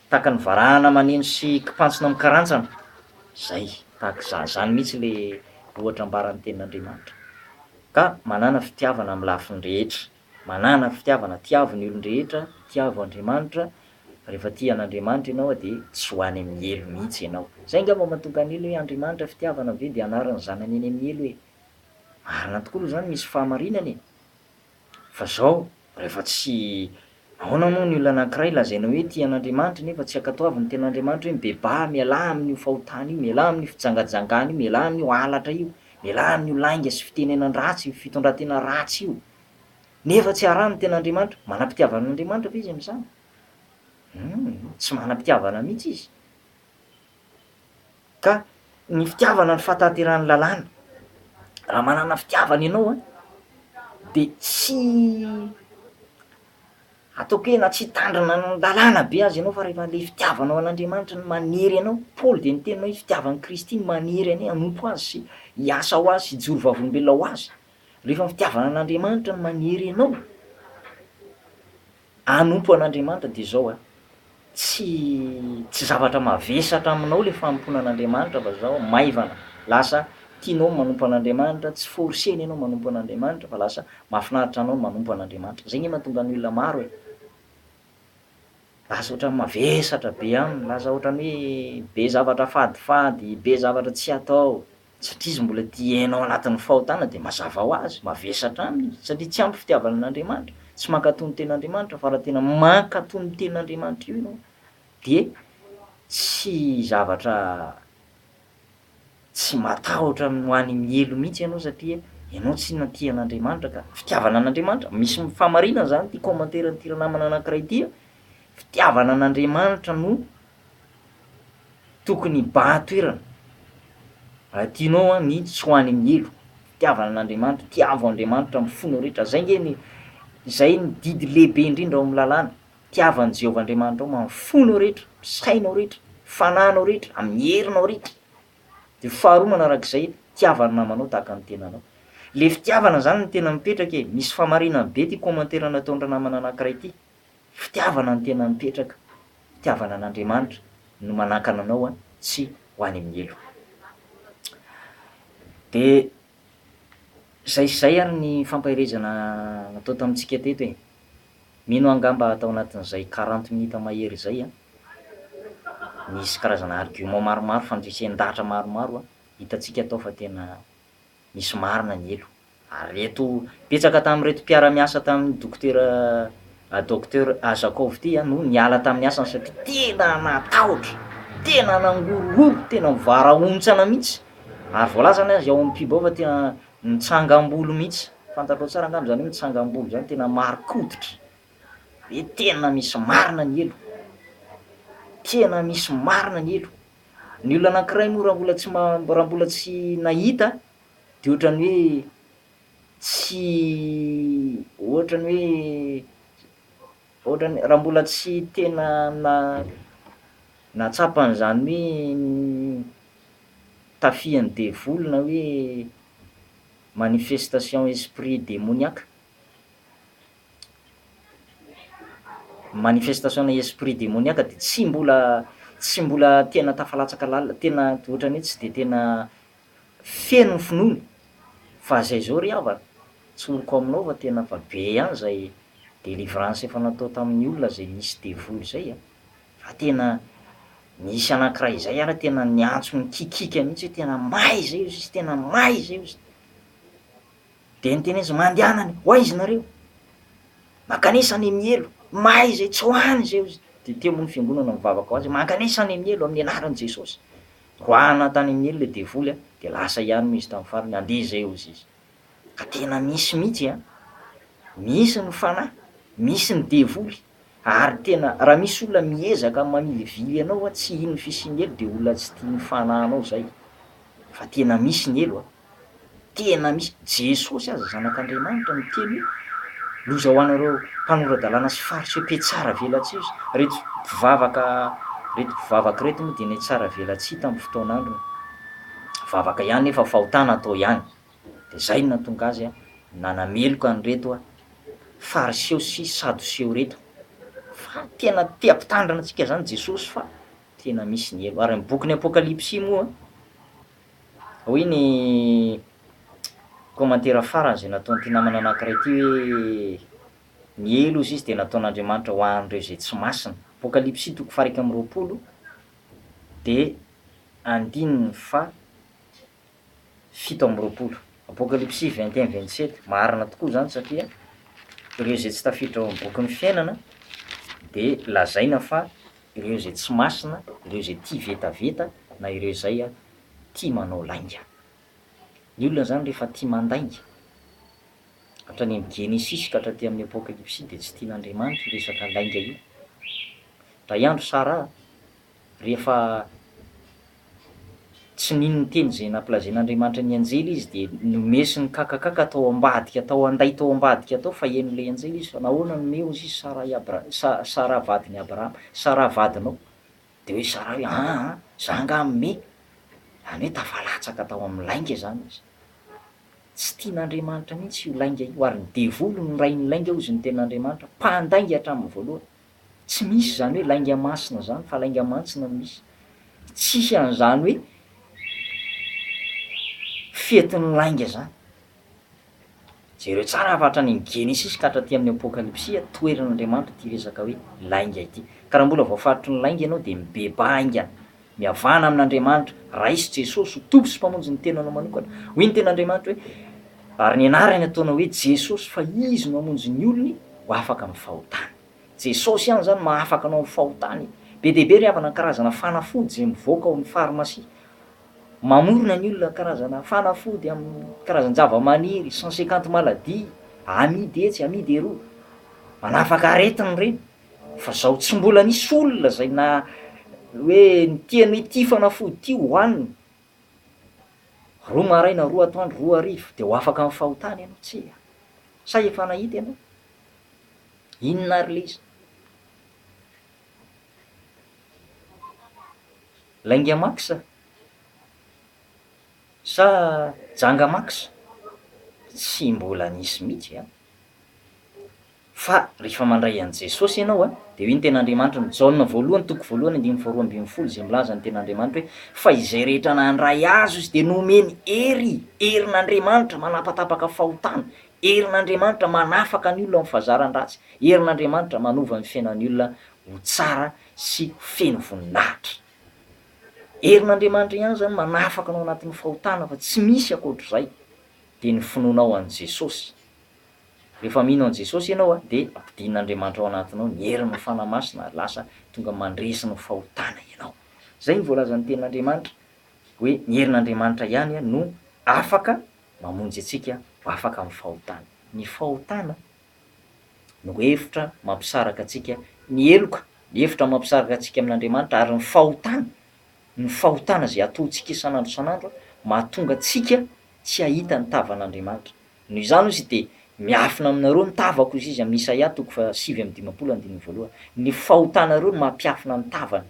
tahaka ny varahana maneno sy kipantsona mikarantsana, zay tahaka zany mihitsy le ohatra ambaran'ny tenin'Andriamanitra. Ka manana fitiavana amin'ny lafiny rehetra, manana fitiavana, tiavo ny olon-drehetra, tiavo Andriamanitra, rehefa tia an'Andriamanitra ianao de tsy hoany amin'ny elo mihitsy ianao. Zay angamba mahatonga ny elo hoe Andriamanitra fitiavana ve de anaran'ny zanany eny amin'ny elo hoe marina tokoa aloha zany misy fahamarinany e. Fa zao rehefa tsy ahoana moa ny olona anankiray lazaina hoe tia an'Andriamanitra nefa tsy ankatoavy ny ten'Andriamanitra hoe mibebà, mialà amin'io fahotana io, mialà amin'io fijangajangana io, mialà amin'io halatra io, mialà amin'io lainga sy fitenenan-dratsy, fitondran-tena ratsy io, nefa tsy harany ny ten'Andriamanitra. Manam-pitiavana an'Andriamanitra ve izy am'zany? Tsy manam-pitiavana mihitsy izy. Ka ny fitiavana ny fatateran'ny lalàna. Raha manana fitiavana ianao de tsy ataoko hoe na tsy hitandrina ny lalàna be azy ianao fa rehefa le fitiavanao an'Andriamanitra ny maniry anao, Paoly de niteny hoe fitiavan'i Kristy ny maniry anay hanompo azy sy hiasa ho azy sy hijoro vavolombelona ho azy. Rehefa ny fitiavana an'Andriamanitra ny maniry anao, hanompo an'Andriamanitra de zao tsy zavatra mavesatra aminao le fanompoana an'Andriamanitra fa zao maivana, lasa tianao manompo an'Andriamanitra, tsy forcena ianao manompo an'Andriamanitra fa lasa mahafinaritra anao manompo an'Andriamanitra. Zay nge mahatonga ny olona maro lasa ohatran'ny mavesatra be aminy, lasa ohatran'ny hoe be zavatra fadifady, be zavatra tsy atao, satria izy mbola tia hainao anatin'ny fahotana de mazava ho azy, mavesatra aminy izy satria tsy ampy fitiavana an'Andriamanitra, tsy mankatoy ny ten'Andriamanitra fa raha tena mankatoy ny ten'Andriamanitra io ianao de tsy zavatra tsy matahotra ho any amin'ny elo mihitsy ianao satria ianao tsy natia an'Andriamanitra ka fitiavana an'Andriamanitra misy fahamarinana zany ty commentaire-n'ity namana anankiray ty fitiavana an'Andriamanitra no tokony hibahan-toerana. Raha tianao ny tsy ho any amin'ny elo, fitiavana an'Andriamanitra, tiavo Andriamanitra mifono rehetra. Zay ny didy lehibe indrindra ao amin'ny lalàna. Tiavan'i Jehovah Andriamanitra ao mampifono rehetra, sainao rehetra, fanahinao rehetra, amin'ny herinao rehetra. De faharoa manarak'izay tiavana namanao tahaka ny tenanao. Le fitiavana zany no tena mipetraka misy fahamarinana be ty commentaire nataon'ra namana anankiray ty. Fitiavana ny tena mipetraka, fitiavana an'Andriamanitra no manakana anao tsy ho any amin'ny elo. De zay ary ny fampahirezana natao tamintsika teto e. Mino angamba atao anatin'izay 40 minutes mahery zay nisy karazana argument maromaro, fandresen-dahatra maromaro hitantsika atao fa tena misy marina ny elo. Ary reto betsaka tamin'reto mpiara-miasa tamin'ny docteur Azakov ty no niala tamin'ny asany satria tena natahotra, tena nangororo, tena nivara-ontsana mihitsy. Ary voalaza zany azy ao amin'ny pibao fa tena nitsangam-bolo mihitsy. Fantatrao tsara angamba zany hoe nitsangam-bolo zany tena mari-koditra. De tena misy marina ny elo. Tena misy marina ny elo. Ny olona anankiray moa raha mbola tsy nahita de ohatran'ny hoe raha mbola tsy tena natsapan'izany hoe tafihan'ny devoly na hoe manifestation esprit démoniaque. Manifestation esprit démoniaque de tsy mbola tena tafalatsaka tena ohatran'ny hoe tsy de tena feno ny finoana fa zay zao ry havana tsy horiko aminao fa tena fa be ihany zay délivrance efa natao tamin'ny olona zay nisy devoly zay fa tena nisy anankiray zay ara tena niantso mikikika mihitsy hoe tena may zay izy, tena may zay izy. De niteny izy mandehanany, hoaizy nareo mankanesa any amin'ny elo, may zay tsy hoany zay izy. De teo moa ny fiangonana mivavaka ho azy, mankanesa any amin'ny elo amin'ny anaran'i Jesosy. Hoana tany amin'ny elo le devoly de lasa ihany izy tamin'ny farany andeha zay izy. Ka tena misy mihitsy misy ny fanahy, misy ny devoly. Ary tena raha misy olona miezaka mamilivily anao tsy ino fisian'ny elo de olona tsy tia ny fanahinao zay. Fa tena misy ny elo tena misy. Jesosy aza zanak'Andriamanitra miteny loza ho anareo mpanoradalàna sy fariseo mpietsara velatsihy izy. Reto mpivavaka reto moa de ny tsara velatsihy tamin'ny fotoan'androny. Vavaka ihany nefa fahotana atao ihany. De zay no nahatonga azy nanameloka an'ireto fariseo sy sadoseo reto. Fa tena te hampitandrina antsika zany Jesosy fa tena misy ny elo. Ary ny bokin'ny Apokalipsy moa hoy ny commentaire farany zay nataon'ity namana anankiray ty hoe ny elo izy de nataon'Andriamanitra ho an'ireo zay tsy masina. Apocalypse toko faha 1 de 7 Apocalypse 21-27 marina tokoa zany satria ireo zay tsy tafiditra ao amin'ny boky ny fiainana de lazaina fa ireo zay tsy masina, ireo zay tia vetaveta na ireo zay tia manao lainga. Ny olona zany rehefa tia mandainga hatrany amin'ny Genesis ka hatraty amin'ny Apocalypse de tsy tian'Andriamanitra resaka lainga io. Ray andro Sara rehefa tsy nino ny teny zay nampilazain'Andriamanitra ny anjely izy de nomesiny kakakaka tao ambadika tao anday tao ambadika tao fa henon'le anjely izy fa nahoana nomeo izy Sara Sara vadiny Abrahama, Sara vadinao de hoe Sara hoe za nga mime, zany hoe tafalatsaka tao amin'ny lainga zany izy. Tsy tian'Andriamanitra mihitsy io lainga io ary ny devolo ny ray ny lainga ozy ny tenin'Andriamanitra mpandainga hatramin'ny voalohany. Tsy misy zany hoe lainga masina zany fa lainga mantsina no misy. Tsisy an'zany hoe fetin'ny lainga zany. Jereo tsara fa hatrany Genesis ka hatraty amin'ny Apocalypse toeran'Andriamanitra ty resaka hoe lainga ity. Ka raha mbola voafaritry ny lainga ianao de mibeba aingana, mihavana amin'Andriamanitra, raisy Jesosy, tompy sy mpamonjy ny tenanao manokana. Hoy ny tenin'Andriamanitra hoe ary ny anarany ataonao hoe Jesosy fa izy no hamonjy ny olony ho afaka amin'ny fahotana. Jesosy ihany zany mahafaka anao amin'ny fahotana. Be dia be ry havana karazana fanafody zay mivoaka ao amin'ny pharmacie. Mamorona ny olona karazana fanafody amin'ny karazan-java-maniry 150 maladie, amidy etsy amidy eroa, manafaka aretiny reny. Fa zaho tsy mbola nisy olona zay na hoe nitiany hoe ty fanafody ty hohanina 2 maraina 2 atoandro 2 hariva de ho afaka amin'ny fahotana ianao tsy. Sa efa nahita ianao? Inona ary le izy? Lainga maksa sa janga maksa? Tsy mbola nisy mihitsy fa rehefa mandray an' Jesosy ianao de hoy ny tenin'Andriamanitra ny Jaona voalohany toko voalohany 2:12 zay milaza ny tenin'Andriamanitra hoe fa izay rehetra nandray azy izy de nomeny herin'Andriamanitra manapatapaka fahotana, herin'Andriamanitra manafaka ny olona amin'ny fahazaran-dratsy, herin'Andriamanitra manova ny fiainan'ny olona ho tsara sy feno voninahitra. Herin'Andriamanitra ihany zany manafaka anao anatin'ny fahotana fa tsy misy ankoatr'izay. De ny finoanao an' Jesosy. Rehefa mino an' Jesosy ianao de ampidin'Andriamanitra ao anatinao ny herin'ny fanamasina lasa tonga mandresy ny fahotana ianao. Zay ny voalazan'ny tenin'Andriamanitra hoe ny herin'Andriamanitra ihany no afaka mamonjy antsika ho afaka amin'ny fahotana. Ny fahotana no hevitra mampisaraka antsika, ny heloka, ny hevitra mampisaraka antsika amin'Andriamanitra ary ny fahotana zay ataontsika isan'andro isan'andro mahatonga antsika tsy hahita ny tavan'Andriamanitra. Noho izany izy de miafina aminareo ny tavako izy amin'ny Isaia 7:12. Ny fahotanareo no mampiafina ny tavany.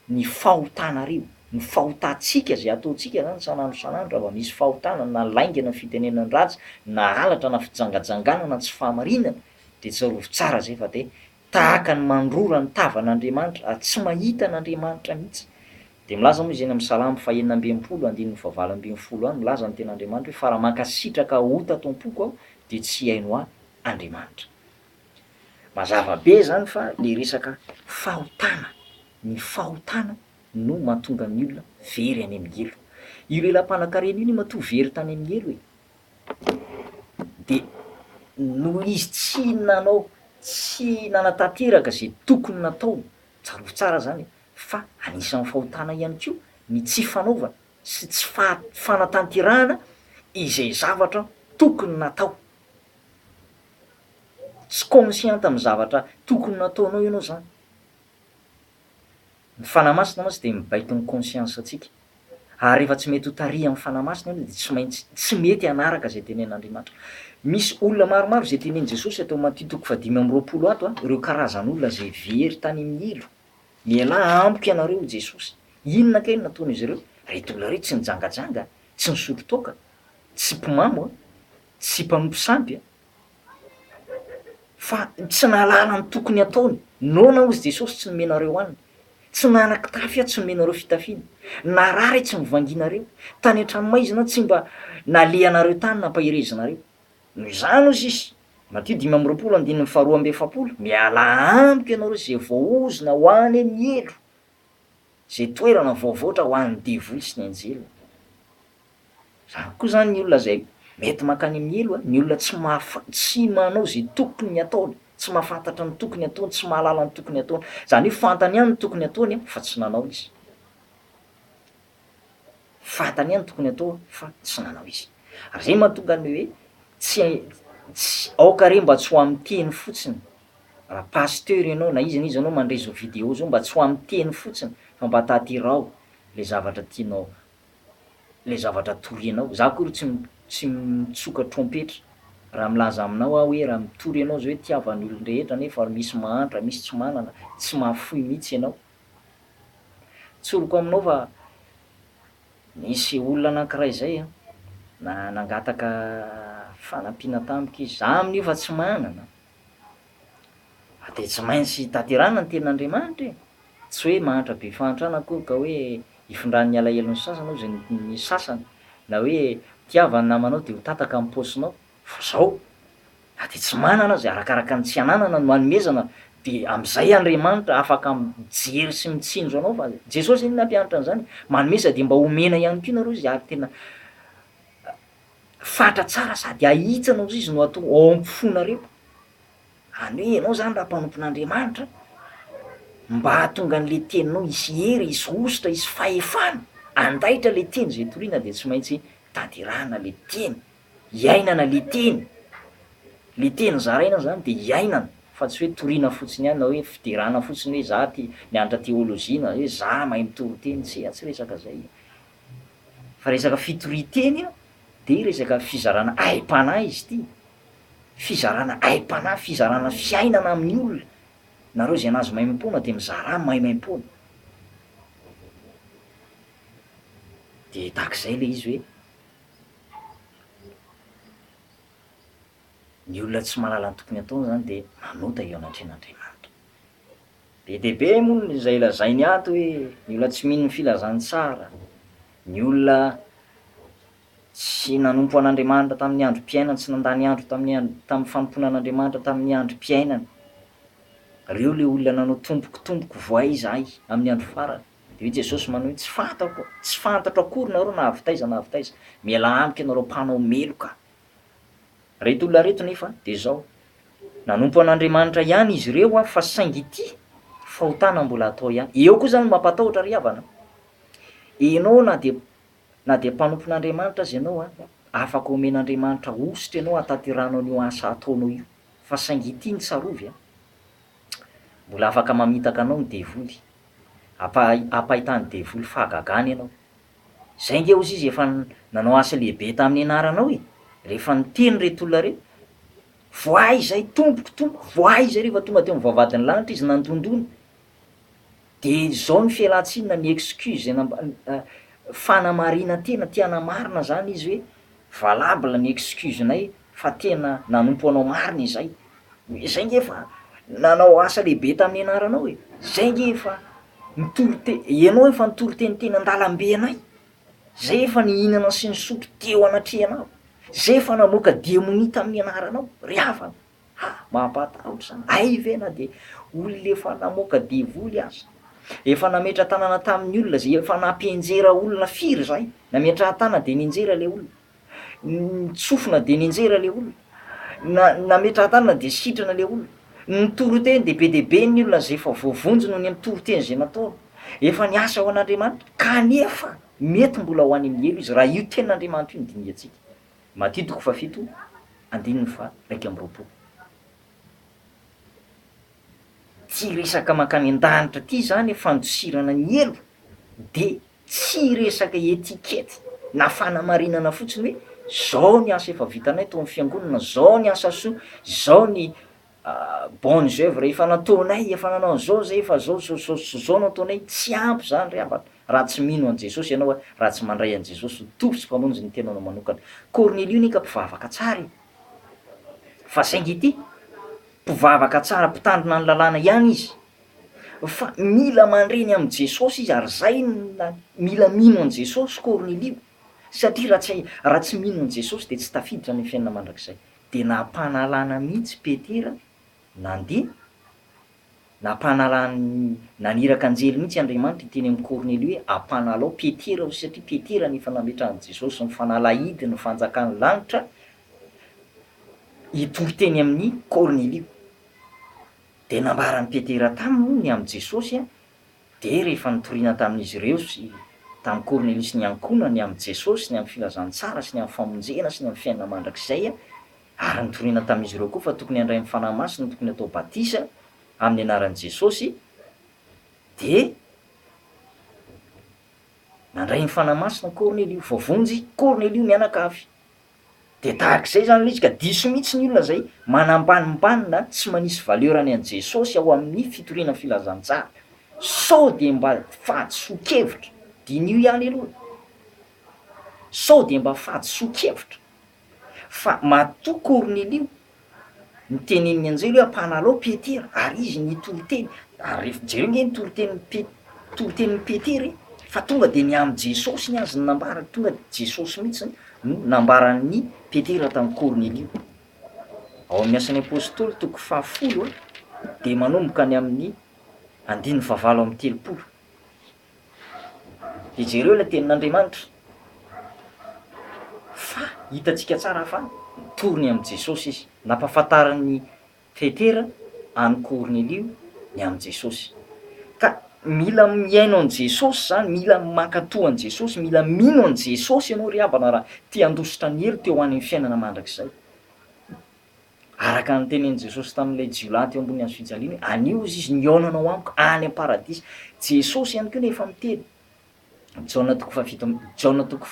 Ny fahotanareo, ny fahotantsika zay ataontsika zany isan'andro isan'andro raha misy fahotana na laingana fitenenan'ny ratsy na halatra na fijangajanganana na tsy fahamarinana de tsarovy tsara zay fa de tahaka ny mandrora ny tavan'Andriamanitra ary tsy mahita an'Andriamanitra mihitsy. De milaza moa izy eny amin'ny Salamo 119:20 any milaza ny tenin'Andriamanitra hoe fa raha mankasitraka ho tatom-poko aho de tsy haino ahy Andriamanitra. Mazava be zany fa le resaka fahotana, ny fahotana no mahatonga ny olona very any amin'ny elo. Io lelam-panan-karena io matoa very tany amin'ny elo e. De no izy tsy nanao, tsy nanatanteraka zay tokony natao, tsarovy tsara zany fa anisan'ny fahotana ihany koa ny tsy fanaovana sy tsy fanatanterahana izay zavatra tokony natao. Tsy conscient amin'ny zavatra tokony nataonao ianao zany. Ny fanamasina moa de mibaiko ny conscience antsika. Ary rehefa tsy mety ho taria amin'ny fanamasina ianao de tsy mety hanaraka zay tenenin'Andriamanitra. Misy olona maromaro zay tenenin Jesosy atao Matthieu 5:20 ato ireo karazan'olona zay very tany amin'ny elo. Mialahy ampoka ianareo Jesosy. Inona kay nataon'izy ireo? Reto olona reto tsy nijangajanga, tsy nisotro toaka, tsy mpimamo, tsy mpanompo sampy fa tsy nahalala ny tokony ataony. Naona hozy Jesosy tsy nomenareo hanina, tsy nanan-kitafy tsy nomenareo fitafiana, narary tsy nivanginareo, tany an-tranomaizina tsy mba nalehanareo tany nampaherezinareo. Noho izany hozy izy Matio 5:12 miala amiko ianao reo zay voaozona ho any amin'ny elo, zay toerana voavoatra ho an'ny diavoly sy ny anjely. Zany koa zany ny olona zay mety mankany amin'ny elo ny olona tsy manao zay tokony ataony, tsy mahafantatra ny tokony ataony, tsy mahalala ny tokony ataony. Zany hoe fantany ihany ny tokony ataony fa tsy nanao izy. Fantany ihany ny tokony atao fa tsy nanao izy. Ary zay mahatonga ny hoe tsy aoka re mba tsy ho amin'ny teny fotsiny. Raha pasteur ianao na izy ianao mandray vidéo zao mba tsy ho amin'ny teny fotsiny fa mba tanterao le zavatra tianao, le zavatra torianao. Za koa tsy mitsoka trompetra raha milaza aminao aho hoe raha mitory ianao zao hoe tiavan'ny olon-drehetra nefa misy mahantra misy tsy manana, tsy mahafoy mihitsy ianao. Tsoriko aminao fa nisy olona anankiray zay nangataka fanampiana tampoka izy, za amin'io fa tsy manana. De tsy maintsy tanterana ny tenin'Andriamanitra tsy hoe mahantra be fahantrana akory ka hoe ifindran'ny alahelon'ny sasany ao zay ny sasany, na hoe tiavany namanao de ho tataka amin'ny paosinao fa zao de tsy manana zay arakaraka ny tsy ananana no hanomezana. De am'zay Andriamanitra afaka mijery sy mitsinjo anao fa Jesosy iny nampianatra an'zany, manomeza de mba omena ihany koa nareo izy ary tena fatra tsara sady ahitsanao izy no atao ao am-ponareo. Any hoe ianao zany raha mpanompon'Andriamanitra mba hahatonga an'le teninao hisy hery, hisy ositra, hisy fahefana, andaitra le teny zay toriana de tsy maintsy tanterahana le teny, iainana le teny. Le teny zaraina zany de iainana fa tsy hoe toriana fotsiny ihany na hoe fiderana fotsiny hoe za mianatra théologie na hoe za mahay mitory teny, tsy resaka zay. Fa resaka fitoria-teny de resaka fizarana aim-panahy izy ity. Fizarana aim-panahy, fizarana fiainana amin'ny olona. Nareo zay anazy maimam-pona de mizara maimam-pona. De tahak'izay le izy hoe ny olona tsy mahalala ny tokony ataony zany de manota eo anatrehan'Andriamanitra. Be de be moa izay lazainy ato hoe ny olona tsy mino ny filazantsara, ny olona tsy nanompo an'Andriamanitra tamin'ny androm-piainany, tsy nandany andro tamin'ny fanompoana an'Andriamanitra tamin'ny androm-piainany. Reo le olona nanao tomboky voaizay amin'ny andro farany. De hoe Jesosy manao hoe tsy fantatro akory nareo na avy taiza na avy taiza. Miala amiko ianareo mpanao meloka. Reto olona reto nefa de zao nanompo an'Andriamanitra ihany izy ireo fa saingy ity fahotana mbola atao ihany. Eo koa zany mampatahotra ry havana. Ianao na de mpanompon'Andriamanitra azy ianao afaka omen'Andriamanitra ositra ianao hatanteranao an'io asa ataonao io fa saingy ity ny tsarovy mbola afaka mamitaka anao ny devoly, ampahitany devoly fahagagana ianao. Zay nge ozy izy efa nanao asa lehibe tamin'ny anaranao rehefa niteny reto olona reto voay zay tomboky voay zay rehefa tonga teo mivavadiny lanitra izy nantondony de zao ny fialan-tsinina ny excuse fanamarina tena tiana marina zany izy hoe valable ny excuse-nay fa tena nanompo anao marina izay. Zay nge efa nanao asa lehibe tamin'ny anaranao zay nge efa ianao efa nitory teniteny an-dalambe anay, zay efa nihinana sy nisotro teo anatrehanao, zay efa namoaka démonie tamin'ny anaranao. Ry havana mampatahotra zany. Ay ve na de olona efa namoaka devoly aza, efa nametra tanana tamin'ny olona zay efa nampienjera olona firy zay, nametra tanana de ninjera le olona, nitsofina de ninjera le olona, nametra tanana de sitrana le olona, nitory teny de be de be ny olona zay efa voavonjy no ny mitory teny zay nataony, efa niasa ao an'Andriamanitra kanefa mety mbola ho any amin'ny elo izy raha io tenin'Andriamanitra io ny diniantsika. Matio 7:1-2. Tsy resaka mankany an-danitra ty zany fandosirana ny elo de tsy resaka etikety na fanamarinana fotsiny hoe zao ny asa efa vitanay tao amin'ny fiangonana, zao ny asa soa, zao ny bonnes œuvres efa nataonay, efa nanao an'zao zay efa zao no ataonay. Tsy ampy zany ry havana raha tsy mino an' Jesosy ianao raha tsy mandray an' Jesosy tompy sy mpamonjy ny tenanao manokana. Cornelio nika mpivavaka tsara fa saingy ity mpivavaka tsara mpitandrina ny lalàna ihany izy fa mila mandreny am' Jesosy izy ary zay mila mino an' Jesosy Cornelio satria raha tsy mino an' Jesosy de tsy tafiditra ny fiainana mandrakizay. De de nampanalana mihitsy Petera nandeha, nampanalany naniraka anjely mihitsy Andriamanitra iteny amin'ny Kornely hoe ampanalao Petera satria Petera nefa nametrahan'i Jesosy ny fanalahidiny ny fanjakan'ny lanitra hitory teny amin'ny Kornelio. De nambaran'i Petera taminy ny amin'i Jesosy de rehefa nitoriana tamin'izy ireo sy tamin'ny Kornelio sy ny ankonany amin'i Jesosy, ny amin'ny filazantsara sy ny amin'ny famonjena sy ny amin'ny fiainana mandrakizay ary nitoriana tamin'izy ireo koa fa tokony handray ny fanahy masina, tokony atao batisa amin'ny anaran'i Jesosy, de nandray ny fanahy masina Kornelio, voavonjy Kornelio mianakavy. De tahak'izay zany le izy ka diso mihitsy ny olona zay manambanimbany tsy manisy valeurany an'i Jesosy ao amin'ny fitoriana filazantsara. Sao de mba fady soa-kevitra, dinio ihany aloha. Sao de mba fady soa-kevitra. Fa matoa Kornelio niteneniny an'izay hoe ampanalao Petera ary izy nitory teny. Ary rehefa jereo nge nitory tenin'ny Petera fa tonga de ny amin'i Jesosy ny azy nambara, tonga de Jesosy mihitsy no nambaran'ny Petera tamin'ny Kornelio. Ao amin'ny Asan'ny Apôstôly toko 10 de manomboka ny amin'ny 9:30. De jereo ilay tenin'Andriamanitra. Fa hitantsika tsara fa torony amin'i Jesosy izy. Nampahafantaran'ny Petera any Kornelio ny amin'i Jesosy. Ka mila miaino an'i Jesosy zany, mila mankatoa an'i Jesosy, mila mino an'i Jesosy ianao ry havana raha te handositra ny hery teo ho an'ny fiainana mandrakizay. Araka ny tenenin'i Jesosy tamin'ilay jiolahy teo ambony hazofijaliana, anio izy niaonanao amiko any am-paradisa. Jesosy ihany koa nefa miteny. Jaona toko 4:14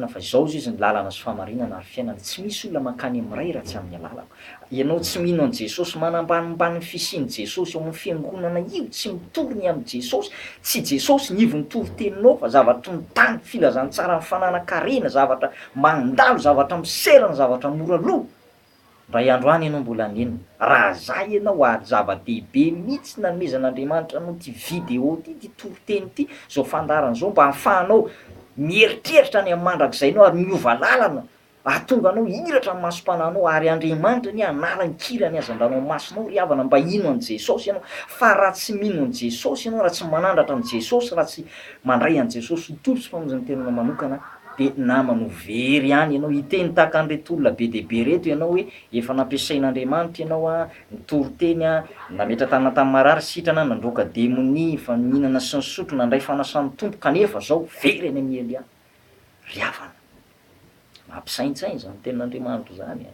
fa zao izy ny lalana sy fahamarinana ary fiainana. Tsy misy olona mankany amin'iray raha tsy amin'ny lalako. Ianao tsy mino an'i Jesosy, manambanimbany ny fisian'i Jesosy ao amin'ny fiangonana io, tsy mitorony amin'i Jesosy, tsy Jesosy nivo nitory teninao fa zavatra mitany filazantsara, fananakarena, zavatra mandalo, zavatra miserana, zavatra moraloha. Ray andro any ianao mbola nenina. Raha zay ianao ary zava-dehibe mihitsy nanomezan'Andriamanitra anao ty vidéo ty toriteny ty, zao fandarana zao mba hahafahanao mieritreritra any amin'ny mandrakizay anao ary miova lalana, ahatonga anao hiratra amin'ny masom-panahinao ary Andriamanitra ny hanala ny kirany hazan-dranomasonao ry havana mba hino an'i Jesosy ianao. Fa raha tsy mino an'i Jesosy ianao, raha tsy manandratra an'i Jesosy, raha tsy mandray an'i Jesosy ho tompy sy famonjeny tenana manokana, de namano very ihany ianao. Hiteny tahaka an'ireto olona be dehibe reto ianao hoe efa nampiasain'Andriamanitra ianao nitory teny nametra tanana tamin'ny marary, sitrana, nandroaka démonie, fa nihinana sy nisotro, nandray fanasan'ny tompo, kanefa zao very any amin'ny Elia. Ry havana, mampisaintsainy zany tenin'Andriamanitra zany.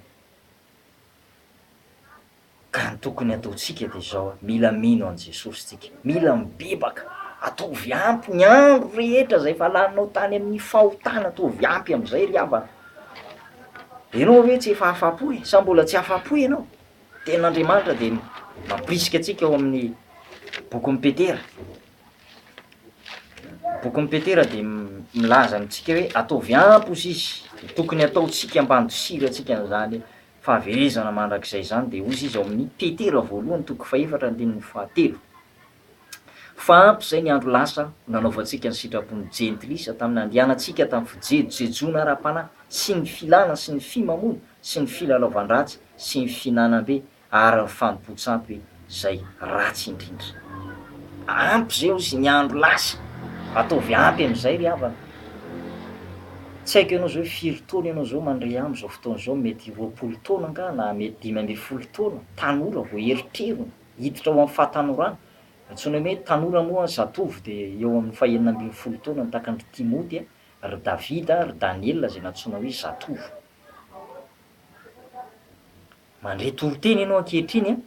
Ka ny tokony ataontsika de zao, mila mino an'i Jesosy tsika, mila mibebaka, atovy ampy ny andro rehetra zay fa laninao tany amin'ny fahotana, atovy ampy amin'izay ry havana. Ianao hoe tsy efa afa-po sa mbola tsy afa-po ianao? Tenin'Andriamanitra de mampirisika antsika ao amin'ny bokin'ny Petera. Bokin'ny Petera de milaza amintsika hoe atovy ampy ozy izy, tokony ataontsika ambandosira antsika n'izany fahaverezana mandrakizay zany de ozy izy ao amin'ny Petera 1:4-7. Fa ampy zay ny andro lasa nanaovantsika ny sitrapon'ny jentilisa tamin'ny andehanantsika tamin'ny fijejoana ara-panahy sy ny filana sy ny fimamoana sy ny filalaovan-dratsy sy ny finanam-be ary ny fanompoan-tsampy zay ratsy indrindra. Ampy zay ozy ny andro lasa, ataovy ampy amin'izay ry havana. Tsy haiko ianao zao firy taona ianao zao mandray am'izao fotoana zao, mety 20 taona nga na mety 15 taona, tanora vao eritrerona, hiditra ao amin'ny fahatanorana. Antsoina hoe tanora moa zatovo de eo amin'ny 19 taona tahaka ny Timoty, ry Davida, ry Daniel zay natsoina hoe zatovo. Mandray toriteny ianao ankehitriny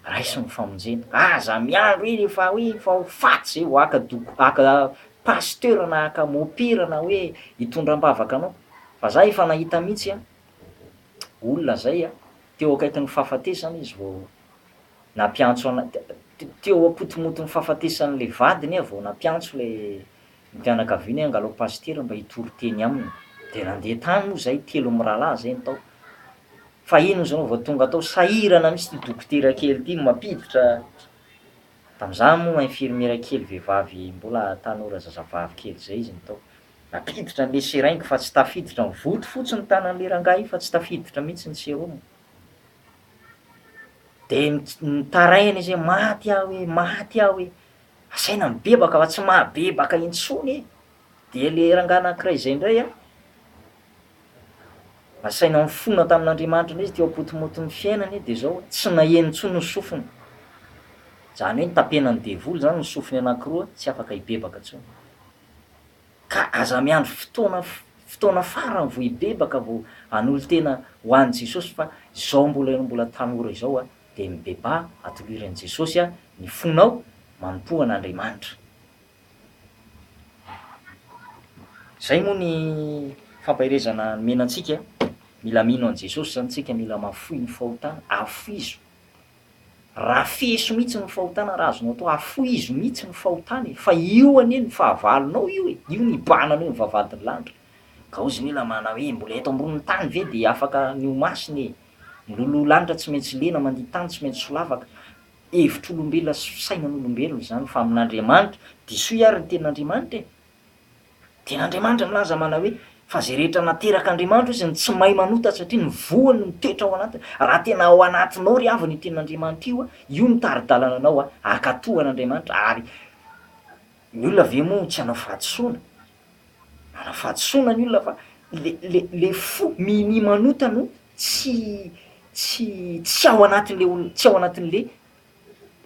raisy ny famonjena. Aza miandro hoe rehefa hoe fa ho faty zay ho aka pasteur na aka mopira na hoe hitondram-bavaka anao. Fa za efa nahita mihitsy olona zay teo akaikin'ny fahafatesana izy vao nampiantso teo apotomoton'ny fahafatesan'le vadiny vao nampiantso le mpianakaviany hangalao pasteur mba hitory teny aminy. De nandeha tany moa zay 3 mirahalahy zay ny tao. Fa ino zao vao tonga tao sahirana misy ty dokotera kely ty mampiditra. Tam'izany moa infirmiera kely vehivavy mbola tanora zazavavy kely zay izy ny tao. napiditra n'le seraingy fa tsy tafiditra ny voto fotsiny tanan'le rangahy fa tsy tafiditra mihitsy ny serom. De nitarainy izy hoe maty aho hoe maty aho hoe asaina mibebaka fa tsy mahabebaka intsony e. De le rangahy anankiray zay indray a asaina mifona tamin'Andriamanitra indray izy teo apotomoton'ny fiainany de zao tsy naheno intsony ny sofiny, zany hoe nitapenany devoly zany ny sofiny anankiroa tsy afaka hibebaka intsony. Ka aza miandry fotoana farany vao hibebaka vao hanolo-tena ho an'i Jesosy fa zao mbola tanora izao a de mibebà atoloran'i Jesosy a ny fonao manompo an'Andriamanitra. Zay moa ny fampahirezana nomena antsika, mila mino an' Jesosy zany tsika, mila mafoy ny fahotana, afoizo. Rafeso mihitsy ny fahotana raha azonao atao, afoizo mihitsy ny fahotana e, fa io anie ny fahavalonao io e, io ny ibananao ny vavahadin'ny lanitra. Ka ozy mila mana hoe mbola eto ambonin'ny tany ve de afaka miomasina e, ny loloha lanitra tsy maintsy lena, mandiha tany tsy maintsy solavaka. Hevitr'olombelona sy fisainan'olombelona zany fa amin'Andriamanitra diso ary ny ten'Andriamanitra e. Ten'Andriamanitra milaza mana hoe fa zay rehetra nateraka Andriamanitra izy ny tsy mahay manota satria ny voany no mitoetra ao anatiny. Raha tena ao anatinao ry avy ny ten'Andriamanitra io a, io mitari-dalana anao a, akatohan'Andriamanitra. Ary ny olona ve moa tsy hanao fahadisoana, hanao fahadisoana ny olona fa le fo mini manota no tsy ao anatin'le olona, tsy ao anatin'le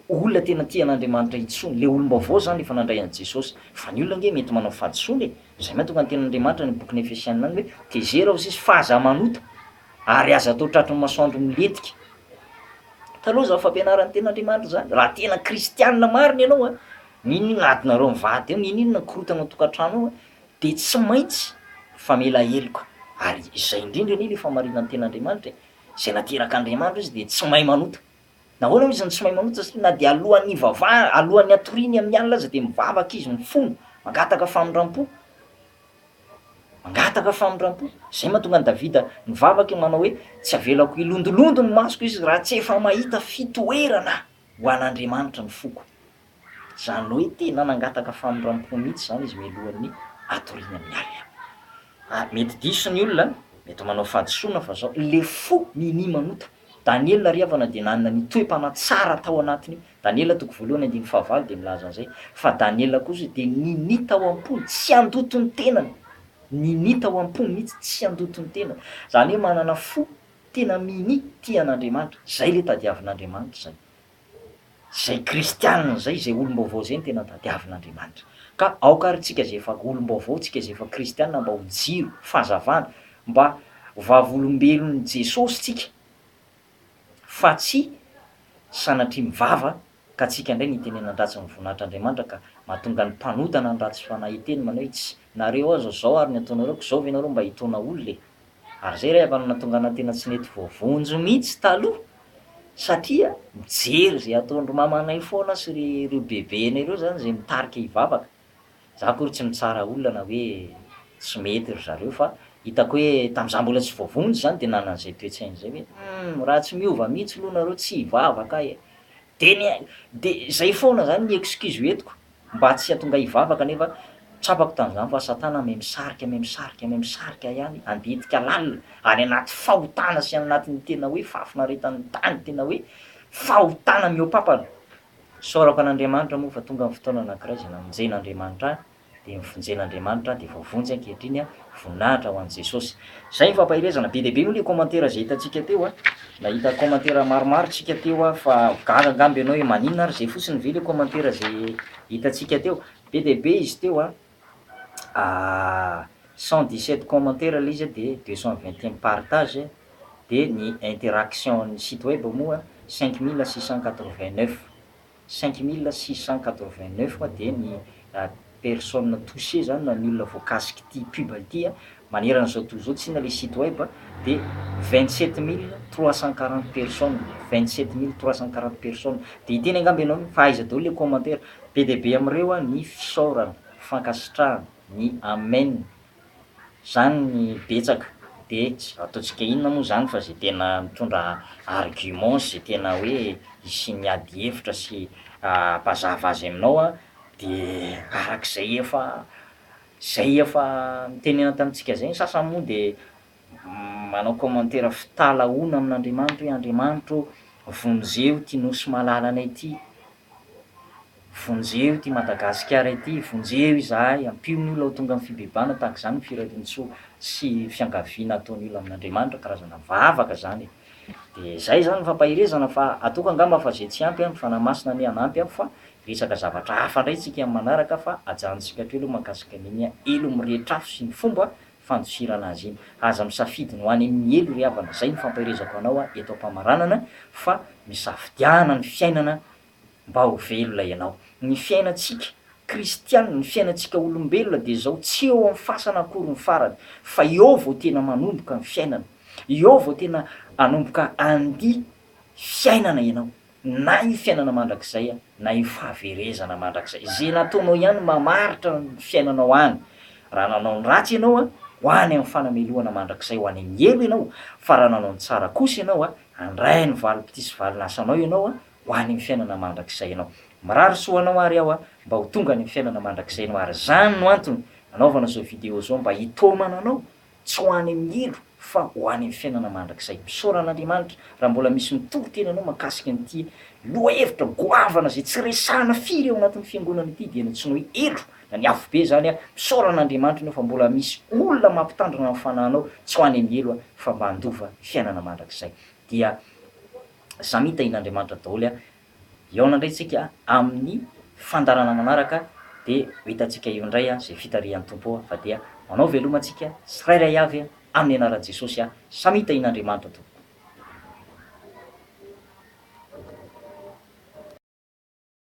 olona tena tian'Andriamanitra intsony, le olom-baovao zany efa nandray an' Jesosy. Fa ny olona nge mety manao fahadisoana e. Zay mahatonga ny ten'Andriamanitra ny bokin'ny Efesiana any hoe tezera ho sisy fahaza manota ary aza atao tratry ny masoandro milentika. Taloha zaho fampianaran'ny ten'Andriamanitra zany, raha tena kristianina marina ianao a, ninona adinareo mivady eo, ninona korotana ao tokantrano ao a, de tsy maintsy famela heloka. Ary zay indrindra anie le famarinan'ny ten'Andriamanitra e, zay nateraka Andriamanitra izy de tsy mahay manota. Nahoana izy ny tsy mahay manota satria na de alohan'ny alohan'ny hatoriany amin'ny alina aza de mivavaka izy mifono, mangataka famindram-po. Zay mahatonga ny Davida mivavaka manao hoe tsy avelako ilondolondo ny masoko izy raha tsy efa mahita fitoerana ho an'Andriamanitra ny foko. Zany hoe tena nangataka famindram-po mihitsy zany izy mialohan'ny hatoriany amin'ny alina. Mety diso ny olona, mety manao fahadisoana fa zao le fo mini manota. Daniela ry havana de nanana ny toe-panatsara tao anatiny. Daniela toko voalohany 5:9 de milaza an'izay. Fa Daniela kosa de ninita ao am-pony, tsy andoto ny tenany. Ninita ao am-pony mihitsy tsy andoto ny tenany. Zany hoe manana fo tena mini tian'Andriamanitra. Zay le tadiavin'Andriamanitra zay. Zay kristianina zay, zay olom-baovao zay ny tena tadiavin'Andriamanitra. Ka aoka ary tsika zay efa olom-baovao, tsika zay efa kristianina mba ho jiro, fahazavana, mba vavolombelon'i Jesosy tsika. Fa tsy sanatria mivava ka tsika indray nitenenan-dratsy ny voninahitran'Andriamanitra ka mahatonga ny mpanodana ny ratsy fanahiteny manao hoe tsy nareo aza zao ary ny ataonareo zao ve nareo mba hitona olona e. Ary zay rehefa nahatonga ana tena tsy nety voavonjo mihitsy taloha satria mijery zay ataondro mamanay foana sy ireo bebeny ireo zany zay mitarika hivavaka. Za akory tsy mitsara olona na hoe tsy mety ry zareo fa hitako hoe tam'zah mbola tsy voavonjo zany de nanana an'izay toe-tsaina zay hoe raha tsy miova mihitsy loha nareo tsy hivavaka ahy e. De zay foana zany ny excuse hoentiko mba tsy hahatonga hivavaka nefa tsapako tam'zany fa Satana misarika ihany handitika lalina any anaty fahotana sy any anatin'ny tena hoe fahafinaretan'ny tany, tena hoe fahotana mihoapapana. Saorako an'Andriamanitra moa fa tonga ny fotoana anankiray zay namonjen'Andriamanitra ahy de mifonjen'Andriamanitra de voavonjy ankehitriny a voninahitra ho an'i Jesosy. Zay ny fampahirezana be dia be moa le commentaire zay hitantsika teo a. Nahita commentaire maromaro tsika teo a fa gaga angamby ianao hoe maninona ary zay fotsiny ve le commentaire zay hitantsika teo. Be dia be izy teo a. 117 commentaires le izy de 221 partage de ny interaction ny site web moa 5689 de ny personne touché zany na ny olona voakasiky ty pub ty a maneran'izao toy izao tsy na le site web de 27340 personnes 27340 personnes de hiteny angamby ianao fa aiza daholo le commentaire be dia be am'ireo a ny fisaorana fankasitrahana ny amen zany ny betsaka de ataontsika inona moa zany fa zay tena mitondra argument zay tena hoe isy miady hevitra sy mazava azy aminao a de arak'izay efa Zay efa nitenena tamintsika zay, ny sasany moa de manao commentaire fitalaona amin'Andriamanitra hoe Andriamanitro vonjeo ty nosy malala anay ty, vonjeo ty Madagasikara ity, vonjeo izahay, ampio ny olona ho tonga amin'ny fibebahana tahaka zany ny firairan-tsoa sy fiangaviana ataon'ny olona amin'Andriamanitra, karazana vavaka zany. De zay zany fampahirezana fa ataoko angamba fa zay tsy ampy a, ny fanahy masina anie hanampy a, fa resaka zavatra hafa ndray tsika am'manaraka fa ajanontsika hatreo aloha mahakasika an'igny elo mirehitra afo sy ny fomba fandosirana azy iny. Aza misafidy ny ho any amin'ny elo ry havana, zay ny fampahirezako anao eto am-pamaranana, fa misafidiana ny fiainana mba ho velona ianao. Ny fiainantsika kristianina, ny fiainantsika olombelona de zao tsy eo amin'ny fasana akory ny farany, fa eo vao tena manomboka ny fiainana, eo vao tena hanomboka andia fiainana ianao, na io fiainana mandrakizay a, na io fahaverezana mandrakizay, zay nataonao ihany mamaritra ny fiainanao any. Raha nanao ny ratsy ianao a, ho any amin'ny fanamelohana mandrakizay, ho any amin'ny elo ianao, fa raha nanao ny tsara kosa ianao a, handray ny valim-pity sy valinasanao ianao a, ho any amin'ny fiainana mandrakizay ianao. Mirary soanao ary aho a, mba ho tonga any amin'ny fiainana mandrakizay ianao, ary zany no antony anaovana zao vidéo zao, mba hitomana anao tsy ho any amin'ny elo fa ho any amin'ny fiainana mandrakizay. Misaoran'Andriamanitra raha mbola misy mitoro-tena anao mahakasika an'ity lohahevitra goavana zay tsy resahana firy eo anatin'ny fiangonana ity dia antsoina hoe elo, na ny afo be zany a, misaoran'Andriamanitra anao fa mbola misy olona mampitandrina amin'ny fanahinao tsy ho any amin'ny elo a, fa mba handova fiainana mandrakizay. Dia samita in'Andriamanitra daholo a, iaona indray tsika amin'ny fandarana manaraka, de ho hitantsika eo indray a zay fitarihan'ny tompo fa dia manao veloma antsika tsirairay avy a amin'ny anaran'i Jesosy a, samita in'Andriamanitra to.